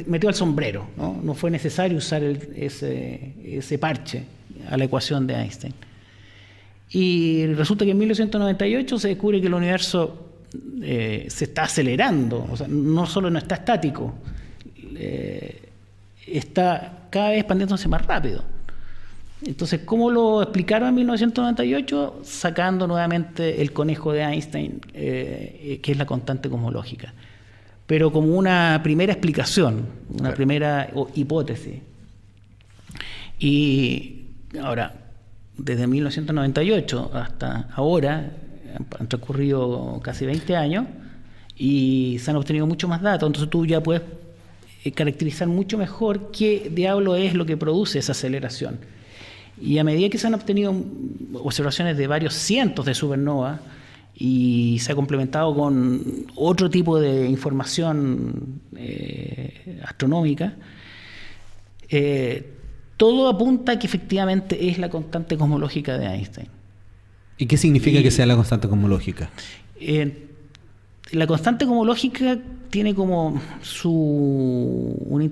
metió al sombrero, no fue necesario usar ese parche a la ecuación de Einstein. Y resulta que en 1998 se descubre que el universo se está acelerando, o sea, no solo no está estático, está cada vez expandiéndose más rápido. Entonces, ¿cómo lo explicaron en 1998? Sacando nuevamente el conejo de Einstein, que es la constante cosmológica. Pero como una primera explicación, una primera hipótesis. Y ahora, desde 1998 hasta ahora, han transcurrido casi 20 años y se han obtenido mucho más datos. Entonces tú ya puedes caracterizar mucho mejor qué diablo es lo que produce esa aceleración. Y a medida que se han obtenido observaciones de varios cientos de supernovas y se ha complementado con otro tipo de información astronómica, todo apunta a que efectivamente es la constante cosmológica de Einstein. ¿Y qué significa que sea la constante cosmológica? La constante cosmológica tiene como una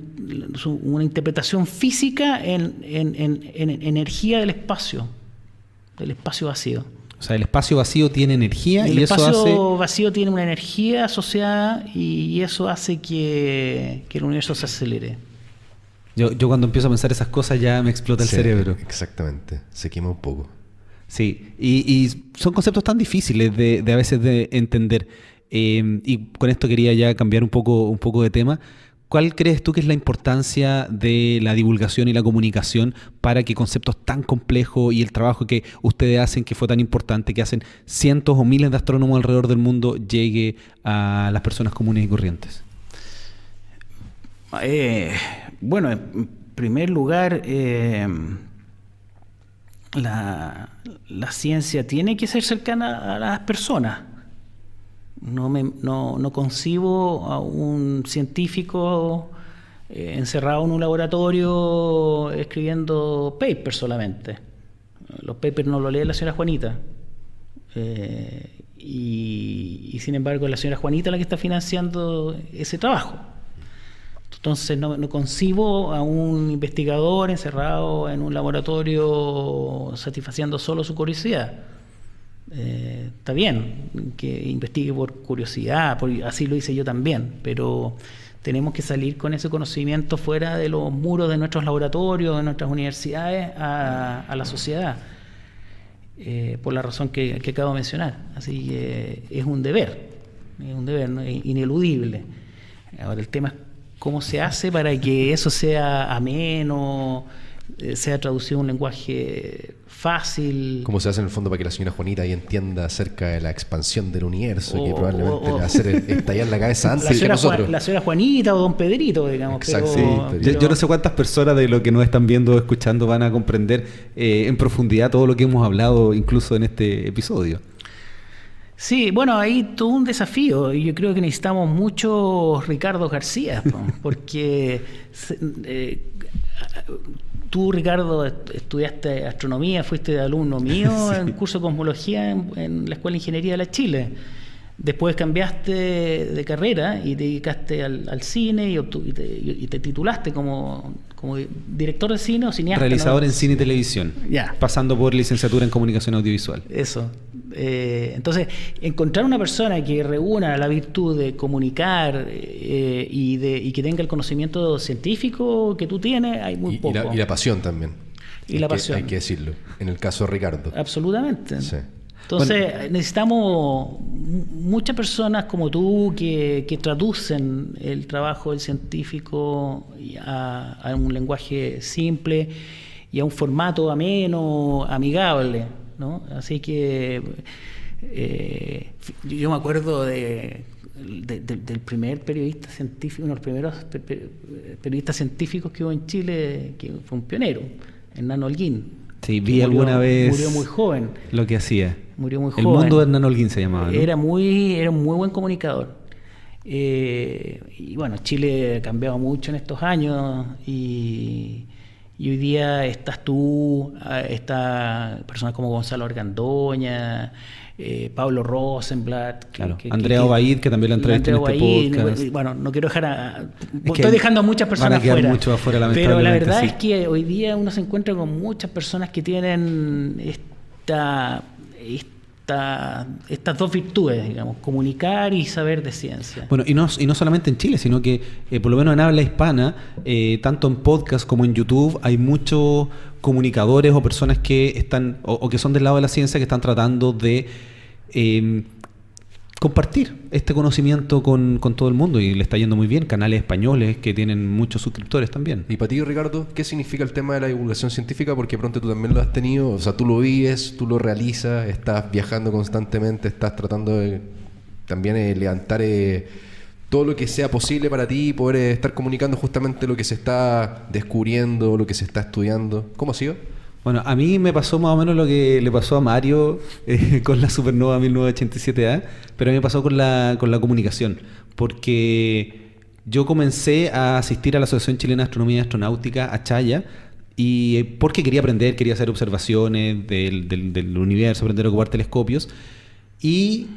interpretación física en energía del espacio vacío. O sea, el espacio vacío tiene energía El y eso hace... El espacio vacío tiene una energía asociada y eso hace que el universo se acelere. Yo cuando empiezo a pensar esas cosas ya me explota el cerebro. Exactamente, se quema un poco. Sí, y son conceptos tan difíciles de a veces de entender. Y con esto quería ya cambiar un poco de tema. ¿Cuál crees tú que es la importancia de la divulgación y la comunicación para que conceptos tan complejos y el trabajo que ustedes hacen, que fue tan importante, que hacen cientos o miles de astrónomos alrededor del mundo, llegue a las personas comunes y corrientes? Bueno, en primer lugar, la ciencia tiene que ser cercana a las personas. No concibo a un científico encerrado en un laboratorio escribiendo papers solamente. Los papers no los lee la señora Juanita. Y sin embargo es la señora Juanita la que está financiando ese trabajo. Entonces no concibo a un investigador encerrado en un laboratorio satisfaciendo solo su curiosidad. Está bien que investigue por curiosidad, así lo hice yo también, pero tenemos que salir con ese conocimiento fuera de los muros de nuestros laboratorios, de nuestras universidades, a la sociedad, por la razón que acabo de mencionar. Así que es un deber, ¿no? Ineludible. Ahora el tema es cómo se hace para que eso sea ameno, sea traducido a un lenguaje fácil. ¿Cómo se hace en el fondo para que la señora Juanita ahí entienda acerca de la expansión del universo, que probablemente le va a hacer estallar la cabeza antes que nosotros? La señora Juanita o don Pedrito, digamos. Exacto. Pero yo no sé cuántas personas de lo que nos están viendo o escuchando van a comprender en profundidad todo lo que hemos hablado incluso en este episodio. Sí, bueno, hay todo un desafío y yo creo que necesitamos muchos Ricardo García, porque tú, Ricardo, estudiaste astronomía, fuiste alumno mío en curso de cosmología en la Escuela de Ingeniería de la Chile. Después cambiaste de carrera y te dedicaste al cine y te titulaste como director de cine o cineasta. Realizador en cine y televisión, pasando por licenciatura en comunicación audiovisual. Eso. Entonces, encontrar una persona que reúna la virtud de comunicar y que tenga el conocimiento científico que tú tienes, hay muy poco. Y la pasión también. Pasión. Hay que decirlo. En el caso de Ricardo. Absolutamente. Sí. Entonces, necesitamos muchas personas como tú que traducen el trabajo del científico a un lenguaje simple y a un formato ameno, amigable, ¿no? Así que yo me acuerdo del primer periodista científico, uno de los primeros periodistas científicos que hubo en Chile, que fue un pionero, Hernán Holguín. Sí, vi alguna vez. Murió muy joven. Lo que hacía. Murió muy joven. El mundo de Hernán Holguín se llamaba, ¿no? Era un muy buen comunicador. Y bueno, Chile ha cambiado mucho en estos años y hoy día estás tú, está personas como Gonzalo Argandoña, Pablo Rosenblatt, claro. Andrea Obaid, que también la entrevisté en este podcast. Bueno, no quiero dejar estoy dejando a muchas personas afuera. Pero la verdad es que hoy día uno se encuentra con muchas personas que tienen esta estas dos virtudes, digamos, comunicar y saber de ciencia. Bueno, y no solamente en Chile, sino que por lo menos en habla hispana, tanto en podcast como en YouTube, hay muchos comunicadores o personas que están, o que son del lado de la ciencia, que están tratando de compartir este conocimiento con todo el mundo, y le está yendo muy bien. Canales españoles que tienen muchos suscriptores también. Y para ti, Ricardo, ¿qué significa el tema de la divulgación científica? Porque pronto tú también lo has tenido, o sea, tú lo vives, tú lo realizas, estás viajando constantemente, estás tratando de también levantar todo lo que sea posible para ti y poder estar comunicando justamente lo que se está descubriendo, lo que se está estudiando. ¿Cómo ha sido? Bueno, a mí me pasó más o menos lo que le pasó a Mario con la Supernova 1987A, pero a mí me pasó con la comunicación, porque yo comencé a asistir a la Asociación Chilena de Astronomía y Astronáutica, a Chaya, y porque quería aprender, quería hacer observaciones del universo, aprender a ocupar telescopios, y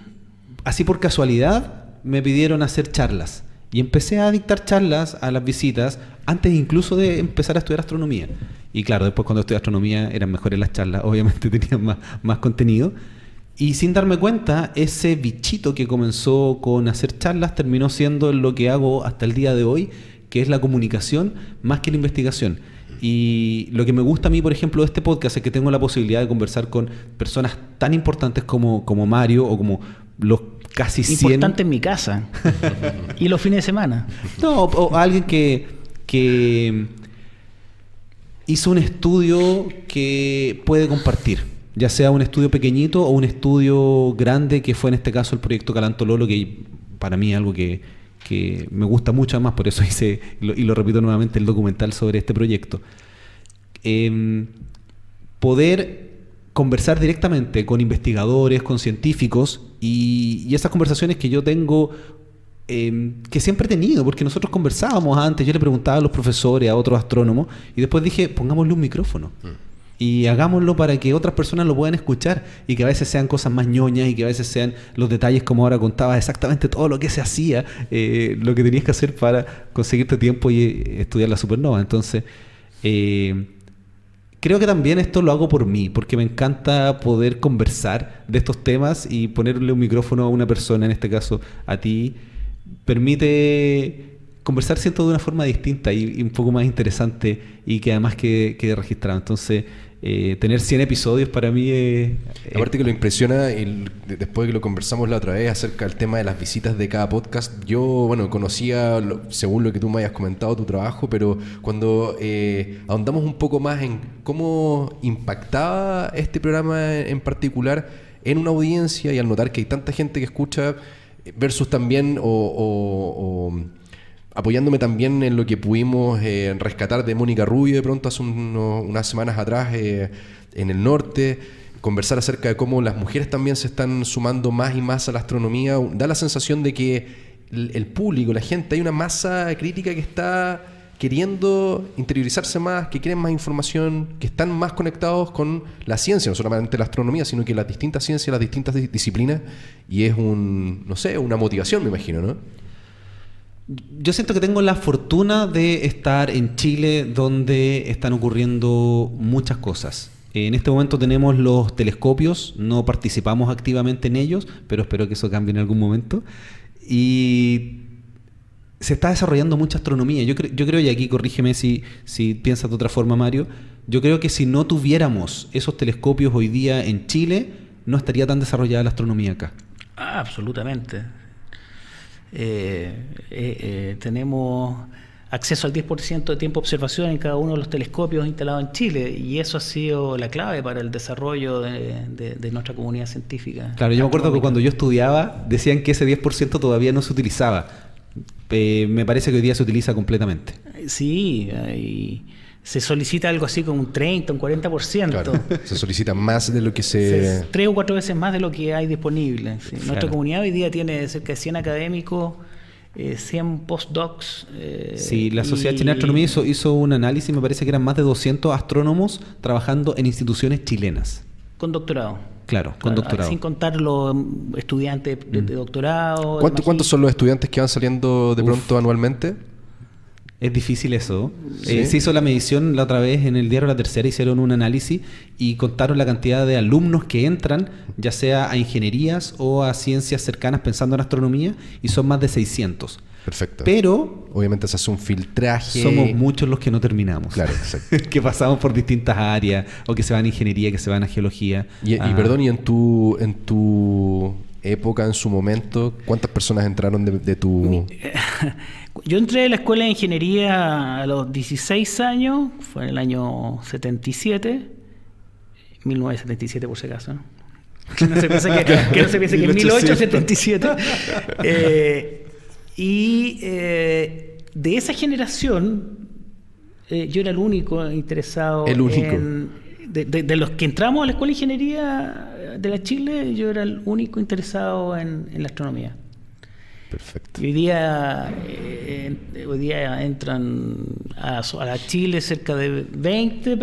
así por casualidad me pidieron hacer charlas. Y empecé a dictar charlas a las visitas antes incluso de empezar a estudiar astronomía. Y claro, después cuando estudié astronomía eran mejores las charlas, obviamente tenían más contenido. Y sin darme cuenta, ese bichito que comenzó con hacer charlas terminó siendo lo que hago hasta el día de hoy, que es la comunicación más que la investigación. Y lo que me gusta a mí, por ejemplo, de este podcast es que tengo la posibilidad de conversar con personas tan importantes como Mario o como los casi 100... Importante en mi casa. Y los fines de semana. No, o alguien que hizo un estudio que puede compartir, ya sea un estudio pequeñito o un estudio grande, que fue en este caso el proyecto Calantololo, que para mí es algo que me gusta mucho, además por eso hice, y lo repito nuevamente, el documental sobre este proyecto. Poder conversar directamente con investigadores, con científicos, y esas conversaciones que yo tengo, que siempre he tenido, porque nosotros conversábamos antes, yo le preguntaba a los profesores, a otros astrónomos, y después dije, pongámosle un micrófono. Y hagámoslo para que otras personas lo puedan escuchar, y que a veces sean cosas más ñoñas, y que a veces sean los detalles, como ahora contabas, exactamente todo lo que se hacía, lo que tenías que hacer para conseguirte tiempo y estudiar la supernova. Entonces, creo que también esto lo hago por mí, porque me encanta poder conversar de estos temas y ponerle un micrófono a una persona, en este caso a ti, permite conversar, siento, de una forma distinta y un poco más interesante, y que además quede registrado. Entonces, tener 100 episodios para mí es... Aparte que lo impresiona, después de que lo conversamos la otra vez acerca del tema de las visitas de cada podcast, yo, bueno, conocía, según lo que tú me hayas comentado, tu trabajo, pero cuando ahondamos un poco más en cómo impactaba este programa en particular en una audiencia, y al notar que hay tanta gente que escucha, versus también apoyándome también en lo que pudimos rescatar de Mónica Rubio de pronto hace unas semanas atrás en el norte, conversar acerca de cómo las mujeres también se están sumando más y más a la astronomía. Da la sensación de que el público, la gente, hay una masa crítica que está queriendo interiorizarse más, que quieren más información, que están más conectados con la ciencia, no solamente la astronomía, sino que las distintas ciencias, las distintas disciplinas, y es una motivación, me imagino, ¿no? Yo siento que tengo la fortuna de estar en Chile, donde están ocurriendo muchas cosas. En este momento tenemos los telescopios, no participamos activamente en ellos, pero espero que eso cambie en algún momento. Y se está desarrollando mucha astronomía. Yo creo, y aquí corrígeme si piensas de otra forma, Mario, yo creo que si no tuviéramos esos telescopios hoy día en Chile, no estaría tan desarrollada la astronomía acá. Absolutamente. Tenemos acceso al 10% de tiempo de observación en cada uno de los telescopios instalados en Chile, y eso ha sido la clave para el desarrollo de nuestra comunidad científica. Claro, yo me acuerdo que cuando yo estudiaba decían que ese 10% todavía no se utilizaba. Me parece que hoy día se utiliza completamente. Sí, se solicita algo así como un 30, un 40%. Claro, se solicita más de lo que se... 3 o 4 veces más de lo que hay disponible. ¿Sí? Claro. Nuestra comunidad hoy día tiene cerca de 100 académicos, 100 postdocs. Sí, la Sociedad Chilena de Astronomía hizo un análisis, me parece que eran más de 200 astrónomos trabajando en instituciones chilenas. Con doctorado. Claro, con doctorado. Sin contar los estudiantes de doctorado. ¿Cuántos son los estudiantes que van saliendo de pronto anualmente? Es difícil eso. Sí. Se hizo la medición la otra vez en el diario La Tercera, hicieron un análisis y contaron la cantidad de alumnos que entran, ya sea a ingenierías o a ciencias cercanas pensando en astronomía, y son más de 600. Perfecto. Pero obviamente se hace un filtraje. somos muchos los que no terminamos. Claro, exacto. Que pasamos por distintas áreas, o que se van a ingeniería, que se van a geología. Y perdón, y en tu época, en su momento, ¿cuántas personas entraron de tu...? Yo entré a la escuela de ingeniería a los 16 años, fue en el año 77, 1977 por si acaso, ¿no? Que no se piense que en 1877. De esa generación, yo era el único interesado. El único. De los que entramos a la escuela de ingeniería de la Chile, yo era el único interesado en la astronomía. Perfecto. Y hoy día entran a la Chile cerca de 20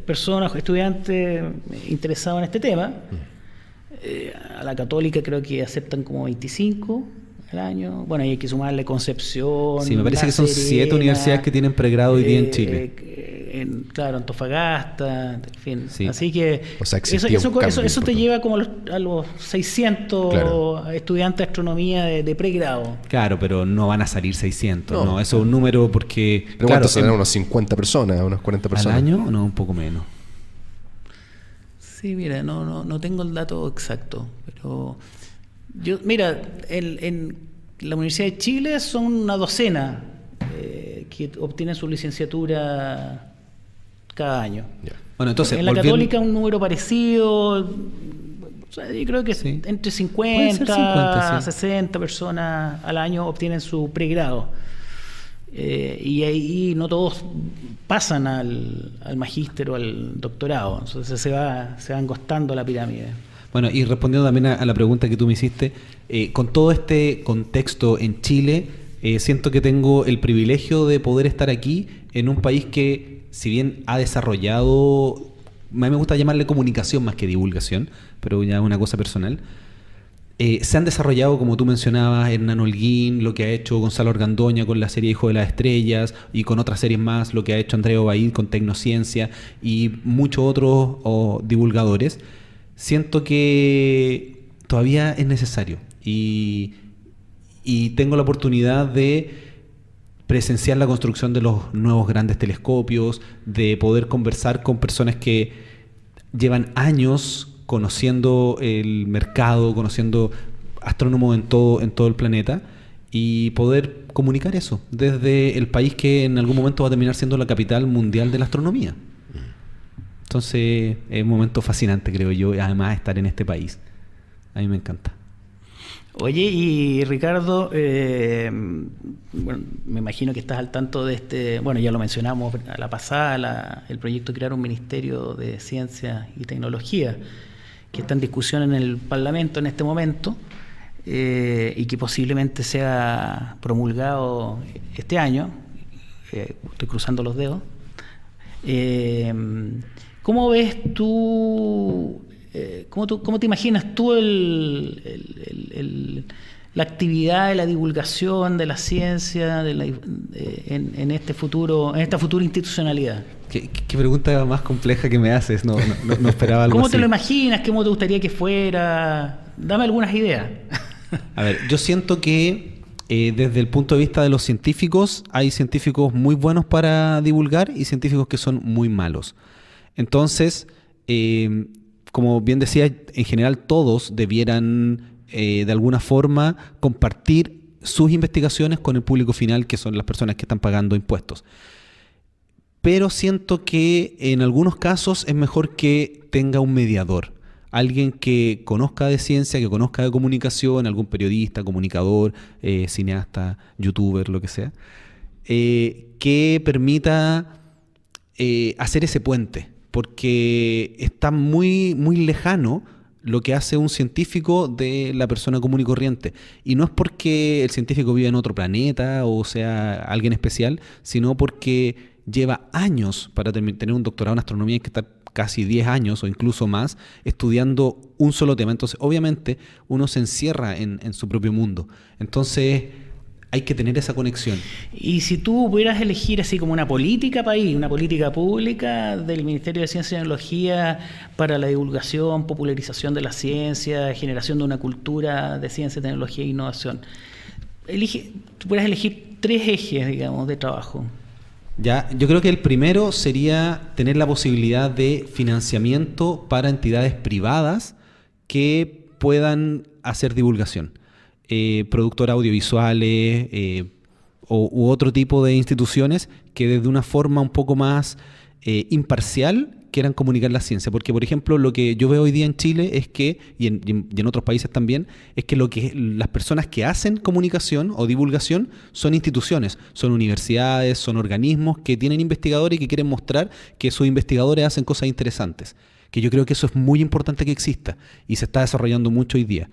personas, estudiantes interesados en este tema. A la Católica creo que aceptan como 25 al año. Bueno, y hay que sumarle Concepción. Sí, me parece que son 7 universidades que tienen pregrado hoy día en Chile. Claro, Antofagasta, en fin. Sí. Así que O sea, eso te lleva como a los 600 Claro. estudiantes de astronomía de pregrado. Claro, pero no van a salir 600. No, eso es un número porque... ¿Pero claro, cuántos serán? ¿Unos 50 personas? ¿Unas 40 personas? ¿Al año? No, un poco menos. Sí, mira, no tengo el dato exacto, pero mira, en la Universidad de Chile son una docena que obtienen su licenciatura cada año. Ya. Bueno, entonces, en la Católica un número parecido, o sea, yo creo que Sí. entre Puede ser 50, sí. 60 personas al año obtienen su pregrado. Y ahí no todos pasan al magíster o al doctorado, entonces se va angostando la pirámide. Bueno, y respondiendo también a la pregunta que tú me hiciste, con todo este contexto en Chile, siento que tengo el privilegio de poder estar aquí en un país que, si bien ha desarrollado, a mí me gusta llamarle comunicación más que divulgación, pero ya es una cosa personal. Se han desarrollado, como tú mencionabas, Hernán Holguín, lo que ha hecho Gonzalo Argandoña con la serie Hijo de las Estrellas, y con otras series más, lo que ha hecho Andrea Obaid con Tecnociencia, y muchos otros divulgadores. Siento que todavía es necesario, y tengo la oportunidad de presenciar la construcción de los nuevos grandes telescopios, de poder conversar con personas que llevan años conociendo el mercado, conociendo astrónomos en todo el planeta, y poder comunicar eso desde el país que en algún momento va a terminar siendo la capital mundial de la astronomía. Entonces es un momento fascinante, creo yo, y además estar en este país. A mí me encanta. Oye, y Ricardo, bueno, me imagino que estás al tanto de este, bueno, ya lo mencionamos a la pasada, el proyecto de crear un Ministerio de Ciencia y Tecnología, que está en discusión en el Parlamento en este momento, y que posiblemente sea promulgado este año. Estoy cruzando los dedos. ¿Cómo ves tú, cómo te imaginas tú la actividad de la divulgación de la ciencia en esta futura institucionalidad? ¿Qué pregunta más compleja que me haces? No esperaba algo ¿Cómo así. te lo imaginas? ¿Cómo te gustaría que fuera? Dame algunas ideas. A ver, yo siento que desde el punto de vista de los científicos, hay científicos muy buenos para divulgar y científicos que son muy malos. Entonces, como bien decía, en general todos debieran de alguna forma compartir sus investigaciones con el público final, que son las personas que están pagando impuestos. Pero siento que en algunos casos es mejor que tenga un mediador, alguien que conozca de ciencia, que conozca de comunicación, algún periodista, comunicador, cineasta, youtuber, lo que sea, que permita hacer ese puente, porque está muy, muy lejano lo que hace un científico de la persona común y corriente. Y no es porque el científico vive en otro planeta o sea alguien especial, sino porque lleva años para tener un doctorado en astronomía, hay que estar casi 10 años o incluso más estudiando un solo tema. Entonces, obviamente, uno se encierra en su propio mundo. Entonces, hay que tener esa conexión. Y si tú pudieras elegir así como una política país, una política pública del Ministerio de Ciencia y Tecnología para la divulgación, popularización de la ciencia, generación de una cultura de ciencia, tecnología e innovación, tú pudieras elegir 3 ejes, digamos, de trabajo. Ya, yo creo que el primero sería tener la posibilidad de financiamiento para entidades privadas que puedan hacer divulgación. Productoras audiovisuales u otro tipo de instituciones que desde una forma un poco más imparcial quieran comunicar la ciencia. Porque, por ejemplo, lo que yo veo hoy día en Chile es que, y en otros países también, es que las personas que hacen comunicación o divulgación son instituciones, son universidades, son organismos que tienen investigadores y que quieren mostrar que sus investigadores hacen cosas interesantes. Que yo creo que eso es muy importante que exista y se está desarrollando mucho hoy día.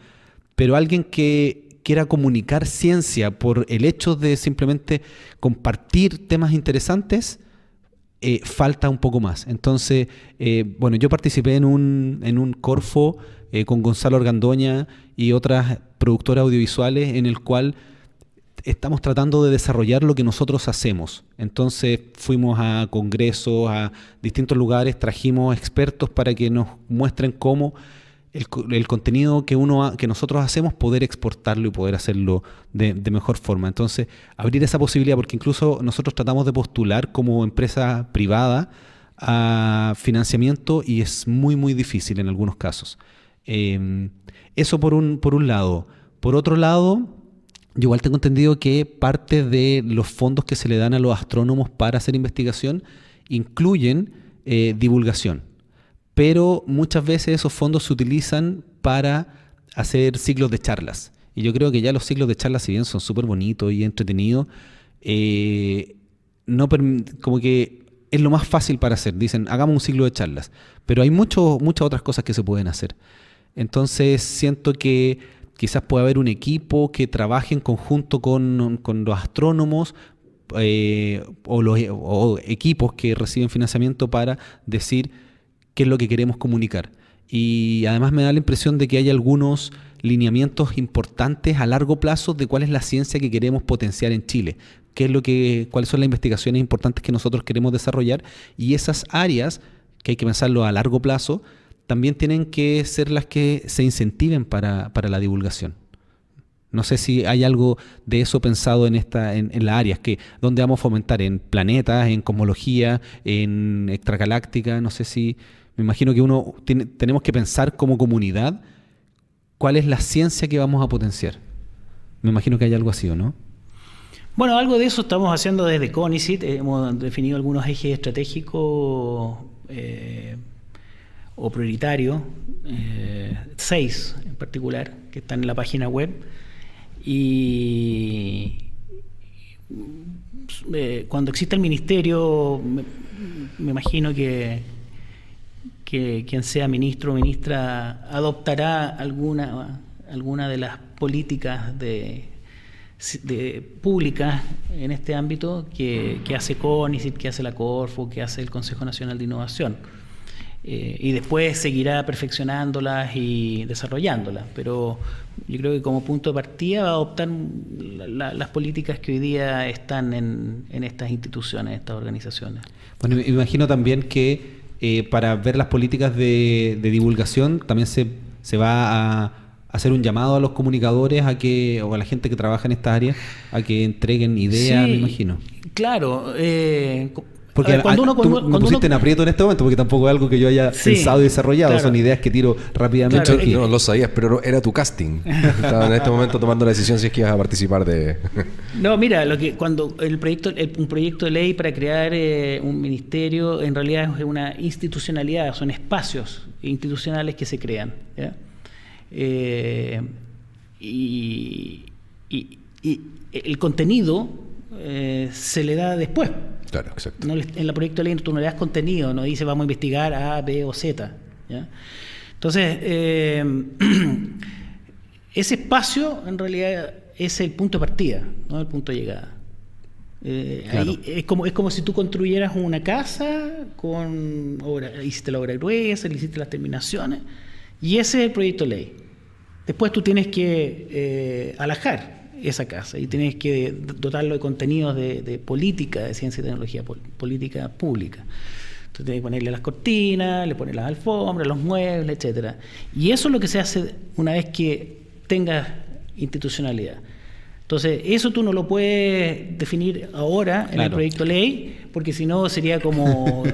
Pero alguien que quiera comunicar ciencia por el hecho de simplemente compartir temas interesantes, falta un poco más. Entonces, bueno, yo participé en un Corfo con Gonzalo Argandoña y otras productoras audiovisuales en el cual estamos tratando de desarrollar lo que nosotros hacemos. Entonces fuimos a congresos, a distintos lugares, trajimos expertos para que nos muestren cómo el contenido que nosotros hacemos, poder exportarlo y poder hacerlo de mejor forma. Entonces, abrir esa posibilidad, porque incluso nosotros tratamos de postular como empresa privada a financiamiento y es muy, muy difícil en algunos casos. Eso por un lado. Por otro lado, yo igual tengo entendido que parte de los fondos que se le dan a los astrónomos para hacer investigación incluyen divulgación. Pero muchas veces esos fondos se utilizan para hacer ciclos de charlas. Y yo creo que ya los ciclos de charlas, si bien son súper bonitos y entretenidos, como que es lo más fácil para hacer. Dicen, hagamos un ciclo de charlas. Pero hay muchas otras cosas que se pueden hacer. Entonces siento que quizás puede haber un equipo que trabaje en conjunto con los astrónomos o equipos que reciben financiamiento para decir qué es lo que queremos comunicar. Y además me da la impresión de que hay algunos lineamientos importantes a largo plazo de cuál es la ciencia que queremos potenciar en Chile, cuáles son las investigaciones importantes que nosotros queremos desarrollar, y esas áreas que hay que pensarlo a largo plazo también tienen que ser las que se incentiven para la divulgación. No sé si hay algo de eso pensado en las áreas donde vamos a fomentar, en planetas, en cosmología, en extragaláctica. No sé si, me imagino que tenemos que pensar como comunidad cuál es la ciencia que vamos a potenciar. Me imagino que hay algo así, ¿o no? Bueno, algo de eso estamos haciendo desde CONICIT. Hemos definido algunos ejes estratégicos o prioritarios, 6 en particular, que están en la página web. Y cuando exista el ministerio, me imagino que quien sea ministro o ministra adoptará alguna de las políticas públicas en este ámbito que hace CONICIT, que hace la Corfo, que hace el Consejo Nacional de Innovación. Y después seguirá perfeccionándolas y desarrollándolas, pero yo creo que como punto de partida va a adoptar las políticas que hoy día están en estas instituciones, estas organizaciones. Bueno, me imagino también que para ver las políticas de divulgación también se va a hacer un llamado a los comunicadores o a la gente que trabaja en estas áreas a que entreguen ideas, sí, me imagino. Claro, porque me pusiste en aprieto en este momento, porque tampoco es algo que yo haya pensado y desarrollado, claro. Son ideas que tiro rápidamente. Claro, no lo sabías, pero era tu casting. Estaba en este momento tomando la decisión si es que ibas a participar de... No, mira, cuando un proyecto de ley para crear un ministerio, en realidad es una institucionalidad, son espacios institucionales que se crean, ¿ya? Y el contenido se le da después. Claro, exacto. En el proyecto de ley tú no le das contenido, no dice vamos a investigar A, B o Z, ¿ya? Entonces, ese espacio en realidad es el punto de partida, no el punto de llegada. Claro. Ahí es como si tú construyeras una casa hiciste la obra gruesa, le hiciste las terminaciones, y ese es el proyecto de ley. Después tú tienes que alajar esa casa y tienes que dotarlo de contenidos de política de ciencia y tecnología, política pública. Entonces tienes que ponerle las cortinas, le pones las alfombras, los muebles, etcétera. Y eso es lo que se hace una vez que tengas institucionalidad. Entonces, eso tú no lo puedes definir ahora en el proyecto de ley, porque si no sería como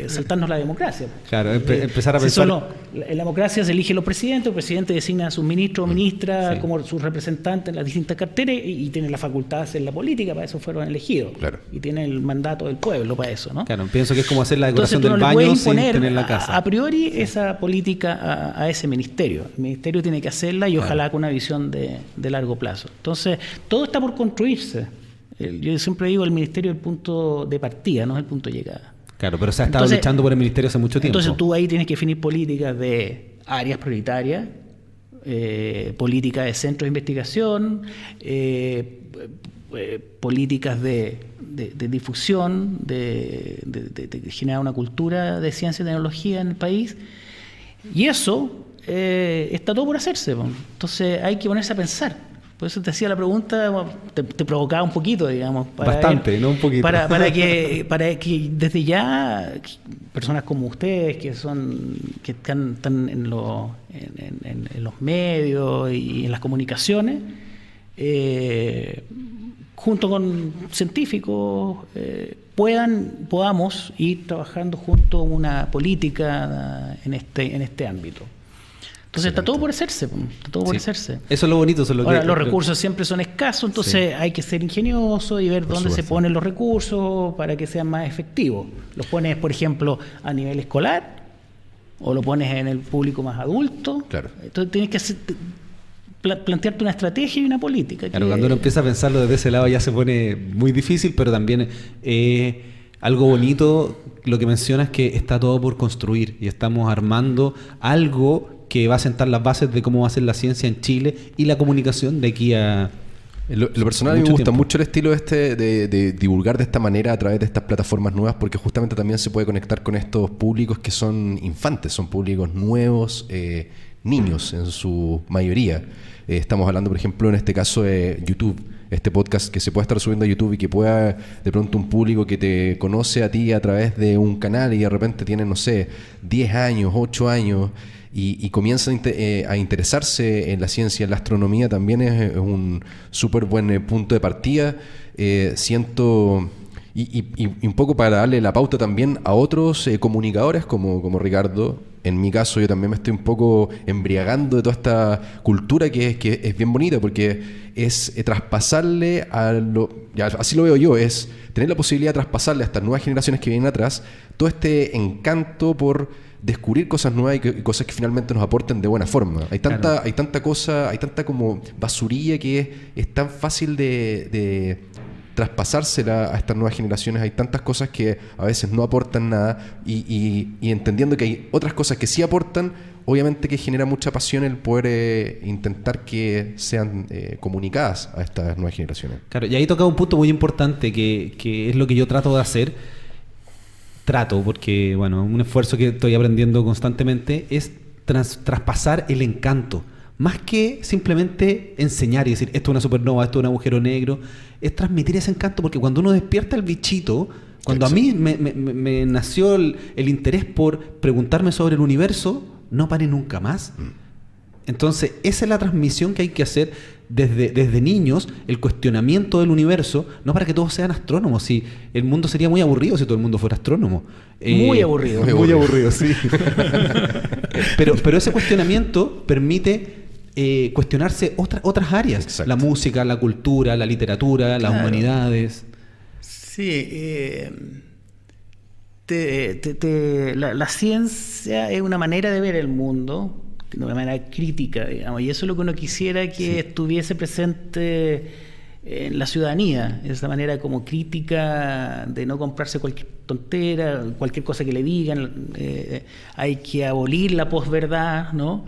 saltarnos la democracia. Claro, empezar a pensar... En la democracia se eligen los presidentes, el presidente designa a sus ministros o ministras como sus representantes en las distintas carteras y tienen la facultad de hacer la política, para eso fueron elegidos. Claro. Y tienen el mandato del pueblo para eso, ¿no? Claro, pienso que es como hacer la decoración Entonces, del baño sin tener la casa. casa. A priori esa política a ese ministerio. El ministerio tiene que hacerla y ojalá con una visión de largo plazo. Entonces, todo está por construirse. Yo siempre digo, el ministerio es el punto de partida, no es el punto de llegada. Claro, pero se ha estado luchando por el ministerio hace mucho tiempo. Entonces tú ahí tienes que definir políticas de áreas prioritarias, políticas de centros de investigación, políticas de difusión, de generar una cultura de ciencia y tecnología en el país. Y eso está todo por hacerse. Entonces hay que ponerse a pensar. Por eso te hacía la pregunta, te provocaba un poquito, digamos. Bastante, no un poquito. Para que desde ya personas como ustedes, que están en los medios y en las comunicaciones, junto con científicos, podamos ir trabajando junto a una política en este ámbito. Entonces está todo por hacerse, está todo por hacerse. Eso es lo bonito. Eso es lo Ahora, los recursos siempre son escasos, entonces hay que ser ingenioso y ver dónde se ponen los recursos para que sean más efectivos. ¿Los pones, por ejemplo, a nivel escolar o lo pones en el público más adulto? Claro. Entonces tienes que plantearte una estrategia y una política. Claro, cuando uno empieza a pensarlo desde ese lado ya se pone muy difícil, pero también algo bonito lo que mencionas, que está todo por construir y estamos armando algo que va a sentar las bases de cómo va a ser la ciencia en Chile y la comunicación de aquí a... Lo personal, a mí me gusta mucho el estilo de divulgar de esta manera a través de estas plataformas nuevas, porque justamente también se puede conectar con estos públicos que son infantes, son públicos nuevos, niños en su mayoría. Estamos hablando, por ejemplo, en este caso de YouTube, este podcast que se puede estar subiendo a YouTube y que pueda de pronto un público que te conoce a ti a través de un canal y de repente tiene, no sé, 10 años, 8 años... Y comienza a interesarse en la ciencia, en la astronomía, también es un súper buen punto de partida. Siento, y un poco para darle la pauta también a otros comunicadores como Ricardo. En mi caso, yo también me estoy un poco embriagando de toda esta cultura que es bien bonita, porque es traspasarle así lo veo yo, es tener la posibilidad de traspasarle a estas nuevas generaciones que vienen atrás todo este encanto por descubrir cosas nuevas y cosas que finalmente nos aporten de buena forma. Hay tanta cosa, hay tanta como basurilla que es tan fácil de traspasársela a estas nuevas generaciones. Hay tantas cosas que a veces no aportan nada y entendiendo que hay otras cosas que sí aportan, obviamente que genera mucha pasión el poder intentar que sean comunicadas a estas nuevas generaciones. Claro, y ahí toca un punto muy importante que es lo que yo trato de hacer. Porque, bueno, un esfuerzo que estoy aprendiendo constantemente es traspasar el encanto. Más que simplemente enseñar y decir, esto es una supernova, esto es un agujero negro, es transmitir ese encanto, porque cuando uno despierta el bichito, cuando a mí me nació el interés por preguntarme sobre el universo, no paré nunca más. Entonces, esa es la transmisión que hay que hacer desde niños, el cuestionamiento del universo, no para que todos sean astrónomos. Si el mundo sería muy aburrido si todo el mundo fuera astrónomo. Muy aburrido. Muy aburrido, sí. pero ese cuestionamiento permite cuestionarse otras áreas. Exacto. La música, la cultura, la literatura, las humanidades. Sí. La ciencia es una manera de ver el mundo, de una manera crítica, digamos, y eso es lo que uno quisiera que estuviese presente en la ciudadanía, esa manera como crítica de no comprarse cualquier tontera, cualquier cosa que le digan. Hay que abolir la posverdad, ¿no?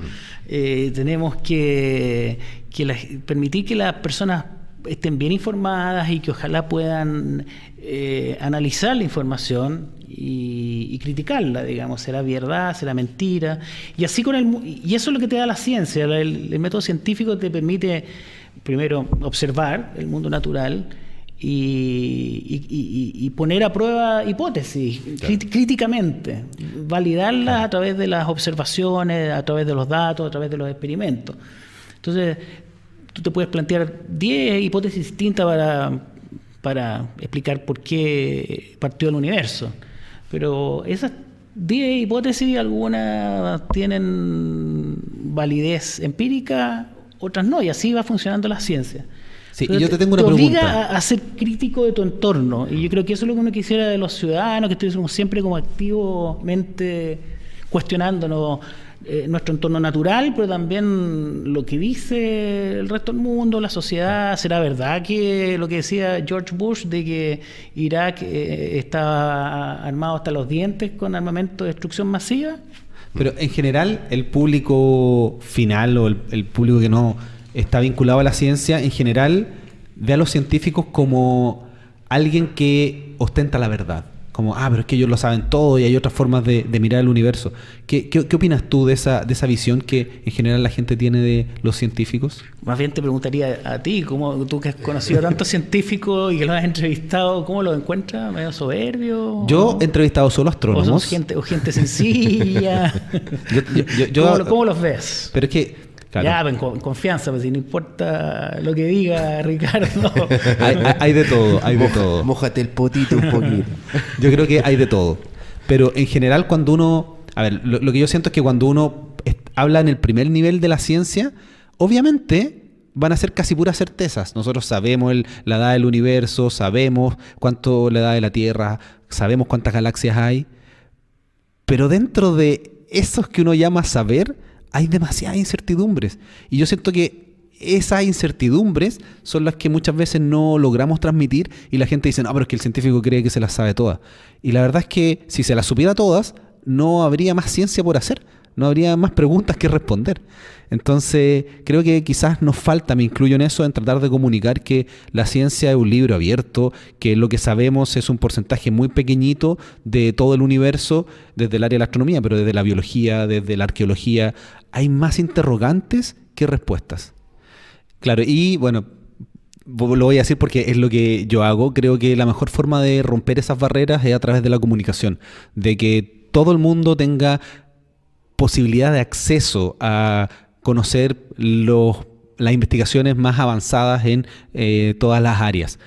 Tenemos que permitir que las personas estén bien informadas y que ojalá puedan analizar la información y criticarla, digamos, será verdad, será mentira, y así y eso es lo que te da la ciencia. El método científico te permite primero observar el mundo natural y poner a prueba hipótesis críticamente, validarlas a través de las observaciones, a través de los datos, a través de los experimentos. Entonces, tú te puedes plantear 10 hipótesis distintas para explicar por qué partió el universo, pero esas 10 hipótesis, algunas tienen validez empírica, otras no, y así va funcionando la ciencia. Sí, y yo te tengo una pregunta. Te obliga a ser crítico de tu entorno, y yo creo que eso es lo que uno quisiera de los ciudadanos, que estuviésemos siempre como activamente cuestionándonos nuestro entorno natural, pero también lo que dice el resto del mundo, la sociedad. ¿Será verdad que lo que decía George Bush de que Irak estaba armado hasta los dientes con armamento de destrucción masiva? Pero en general, el público final o el público que no está vinculado a la ciencia, en general ve a los científicos como alguien que ostenta la verdad. Como, pero es que ellos lo saben todo y hay otras formas de mirar el universo. ¿Qué opinas tú de esa visión que en general la gente tiene de los científicos? Más bien te preguntaría a ti, como tú que has conocido a tantos científicos y que los has entrevistado, ¿cómo los encuentras? ¿Medio soberbio? Yo he entrevistado solo astrónomos. ¿O gente sencilla? ¿Cómo los ves? Pero es que... Claro. Ya, en confianza, pues si no importa lo que diga Ricardo. hay de todo, hay de todo. Mójate el potito un poquito. Yo creo que hay de todo. Pero en general cuando uno... A ver, lo que yo siento es que cuando uno habla en el primer nivel de la ciencia, obviamente van a ser casi puras certezas. Nosotros sabemos la edad del universo, sabemos cuánto la edad de la Tierra, sabemos cuántas galaxias hay. Pero dentro de esos que uno llama saber, hay demasiadas incertidumbres. Y yo siento que esas incertidumbres son las que muchas veces no logramos transmitir y la gente dice, no, pero es que el científico cree que se las sabe todas. Y la verdad es que si se las supiera todas, no habría más ciencia por hacer, no habría más preguntas que responder. Entonces, creo que quizás nos falta, me incluyo en eso, en tratar de comunicar que la ciencia es un libro abierto, que lo que sabemos es un porcentaje muy pequeñito de todo el universo, desde el área de la astronomía, pero desde la biología, desde la arqueología, hay más interrogantes que respuestas. Claro, y bueno, lo voy a decir porque es lo que yo hago. Creo que la mejor forma de romper esas barreras es a través de la comunicación, de que todo el mundo tenga posibilidad de acceso a conocer las investigaciones más avanzadas en todas las áreas.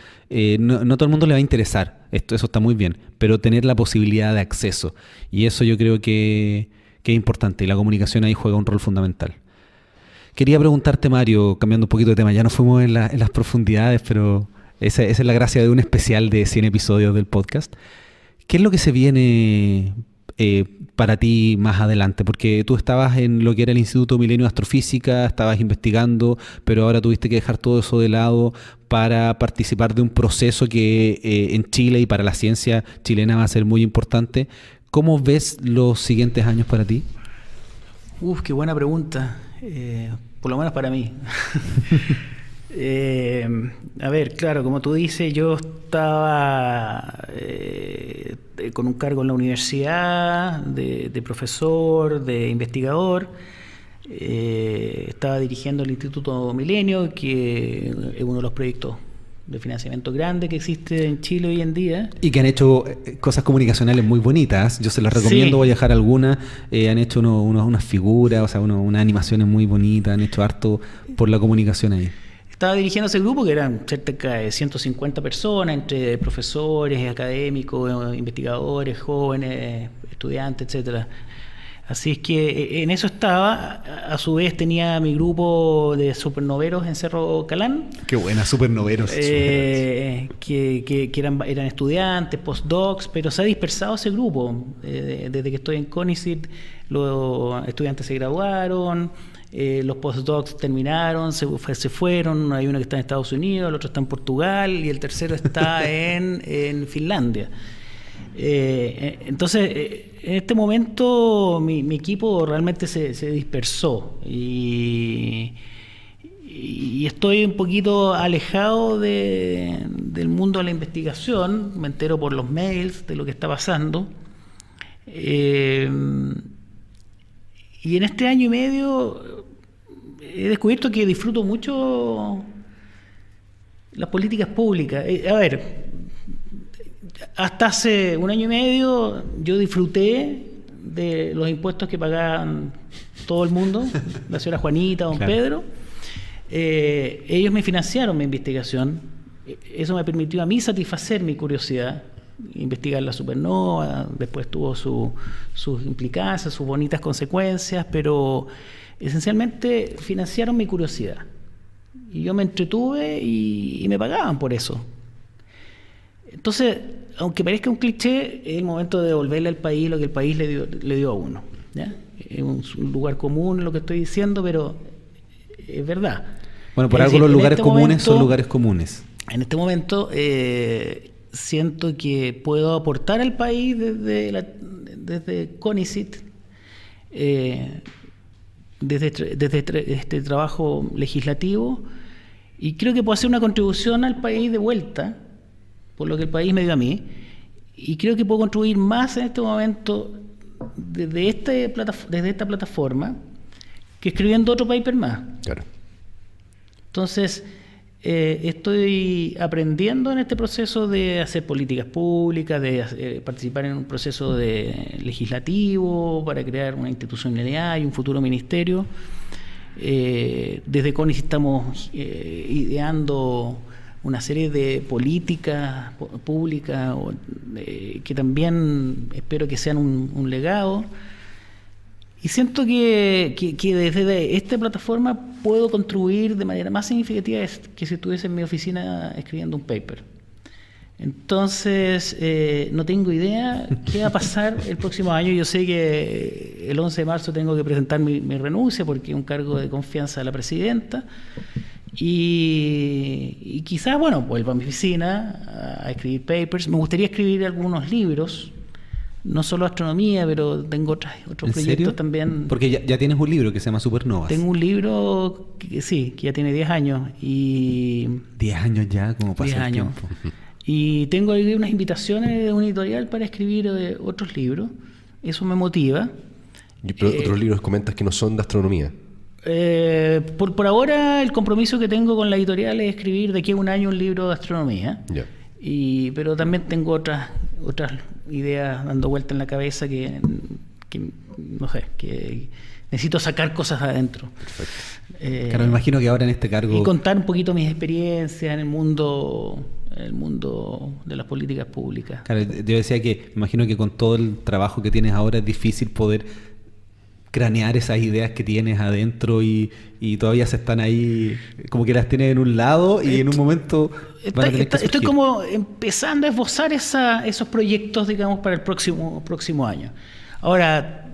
No todo el mundo le va a interesar, eso está muy bien, pero tener la posibilidad de acceso. Y eso yo creo que es importante, y la comunicación ahí juega un rol fundamental. Quería preguntarte, Mario, cambiando un poquito de tema, ya no fuimos en las profundidades, pero esa es la gracia de un especial de 100 episodios del podcast. ¿Qué es lo que se viene para ti más adelante? Porque tú estabas en lo que era el Instituto Milenio de Astrofísica, estabas investigando, pero ahora tuviste que dejar todo eso de lado para participar de un proceso que en Chile y para la ciencia chilena va a ser muy importante. ¿Cómo ves los siguientes años para ti? Qué buena pregunta, por lo menos para mí. A ver, claro, como tú dices, yo estaba con un cargo en la universidad de profesor, de investigador. Estaba dirigiendo el Instituto Milenio, que es uno de los proyectos de financiamiento grande que existe en Chile hoy en día. Y que han hecho cosas comunicacionales muy bonitas. Yo se las recomiendo, voy a dejar algunas. Han hecho unas figuras, o sea, unas animaciones muy bonitas, han hecho harto por la comunicación ahí. Estaba dirigiendo ese grupo que eran cerca de 150 personas, entre profesores, académicos, investigadores, jóvenes, estudiantes, etcétera. Así es que en eso estaba. A su vez tenía mi grupo de supernoveros en Cerro Calán. Qué buena, supernoveros. Que eran estudiantes, postdocs, pero se ha dispersado ese grupo. Desde que estoy en CONICET, los estudiantes se graduaron, los postdocs terminaron, se fueron. Hay uno que está en Estados Unidos, el otro está en Portugal y el tercero está en Finlandia. Entonces, en este momento mi equipo realmente se dispersó y estoy un poquito alejado del mundo de la investigación. Me entero por los mails de lo que está pasando. Y en este año y medio he descubierto que disfruto mucho Las políticas públicas. A ver, hasta hace 1 año y medio yo disfruté de los impuestos que pagaban todo el mundo, la señora Juanita, don Claro. Pedro. Ellos me financiaron mi investigación. Eso me permitió a mí satisfacer mi curiosidad, investigar la supernova, después tuvo sus implicancias, sus bonitas consecuencias, pero esencialmente financiaron mi curiosidad. Y yo me entretuve y me pagaban por eso. Entonces, aunque parezca un cliché, es el momento de devolverle al país lo que el país le dio a uno, ¿ya? Es un lugar común lo que estoy diciendo, pero es verdad. Bueno, por Es algo decir, los en lugares este comunes momento- son lugares comunes. En este momento siento que puedo aportar al país desde CONICYT, desde este trabajo legislativo, y creo que puedo hacer una contribución al país de vuelta, por lo que el país me dio a mí, y creo que puedo contribuir más en este momento desde esta plataforma que escribiendo otro paper más. Claro. Entonces, estoy aprendiendo en este proceso de hacer políticas públicas, de participar en un proceso legislativo para crear una institucionalidad y un futuro ministerio. Desde CONICYT estamos ideando una serie de políticas públicas que también espero que sean un legado. Y siento que desde esta plataforma puedo contribuir de manera más significativa que si estuviese en mi oficina escribiendo un paper. Entonces, no tengo idea qué va a pasar el próximo año. Yo sé que el 11 de marzo tengo que presentar mi renuncia porque es un cargo de confianza de la presidenta. Y quizás, bueno, vuelvo a mi oficina a escribir papers. Me gustaría escribir algunos libros. No solo astronomía, pero tengo otros ¿En proyectos serio? también. Porque ya tienes un libro que se llama Supernovas. Tengo un libro que ya tiene 10 años. Y 10 años ya, como pasa 10 el años. tiempo. Y tengo ahí unas invitaciones de una editorial para escribir otros libros. Eso me motiva. Pero otros libros comentas que no son de astronomía. Por ahora, el compromiso que tengo con la editorial es escribir de aquí a 1 año un libro de astronomía. Ya. Pero también tengo otras ideas dando vuelta en la cabeza que no sé, que necesito sacar cosas adentro. Claro, me imagino que ahora en este cargo... Y contar un poquito mis experiencias en el mundo de las políticas públicas. Claro, yo decía que me imagino que con todo el trabajo que tienes ahora es difícil poder cranear esas ideas que tienes adentro y todavía se están ahí, como que las tienes en un lado y en un momento van a tener que Estoy surgir. como empezando a esbozar esos proyectos, digamos, para el próximo año. Ahora,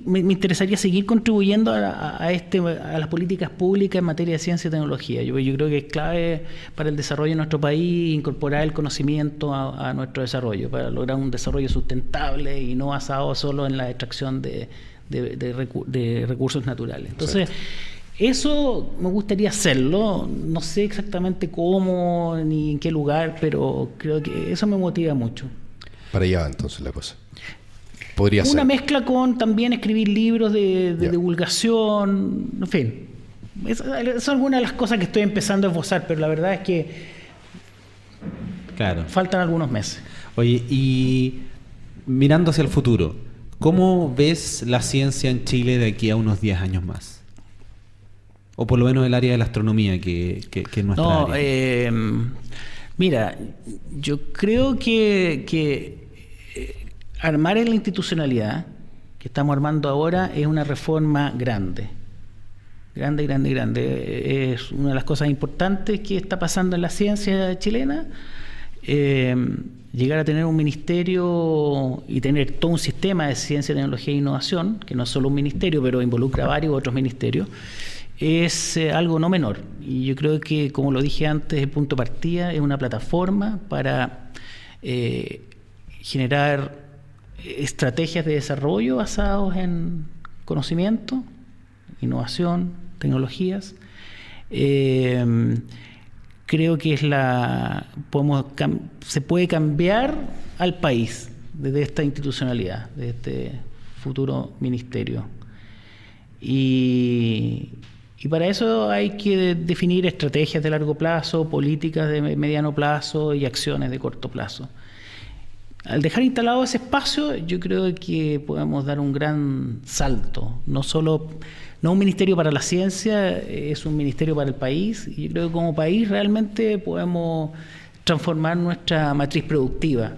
me interesaría seguir contribuyendo a las políticas públicas en materia de ciencia y tecnología. Yo creo que es clave para el desarrollo de nuestro país incorporar el conocimiento a nuestro desarrollo, para lograr un desarrollo sustentable y no basado solo en la extracción de recursos naturales. Entonces, eso me gustaría hacerlo. No sé exactamente cómo ni en qué lugar, pero creo que eso me motiva mucho. Para allá va entonces la cosa. Podría ser. Una mezcla con también escribir libros de Ya. divulgación, en fin. Son algunas de las cosas que estoy empezando a esbozar, pero la verdad es que Claro. faltan algunos meses. Oye, y mirando hacia el futuro, ¿cómo ves la ciencia en Chile de aquí a unos 10 años más? O por lo menos el área de la astronomía, que es nuestra área. Mira, yo creo que armar en la institucionalidad que estamos armando ahora es una reforma grande. Grande. Es una de las cosas importantes que está pasando en la ciencia chilena. Llegar a tener un ministerio y tener todo un sistema de ciencia, tecnología e innovación, que no es solo un ministerio, pero involucra varios otros ministerios, es algo no menor. Y yo creo que, como lo dije antes, el punto de partida es una plataforma para generar estrategias de desarrollo basados en conocimiento, innovación, tecnologías. Creo que se puede cambiar al país desde esta institucionalidad, desde este futuro ministerio. Y Y para eso hay que definir estrategias de largo plazo, políticas de mediano plazo y acciones de corto plazo. Al dejar instalado ese espacio, yo creo que podemos dar un gran salto. No un ministerio para la ciencia, es un ministerio para el país. Y yo creo que como país realmente podemos transformar nuestra matriz productiva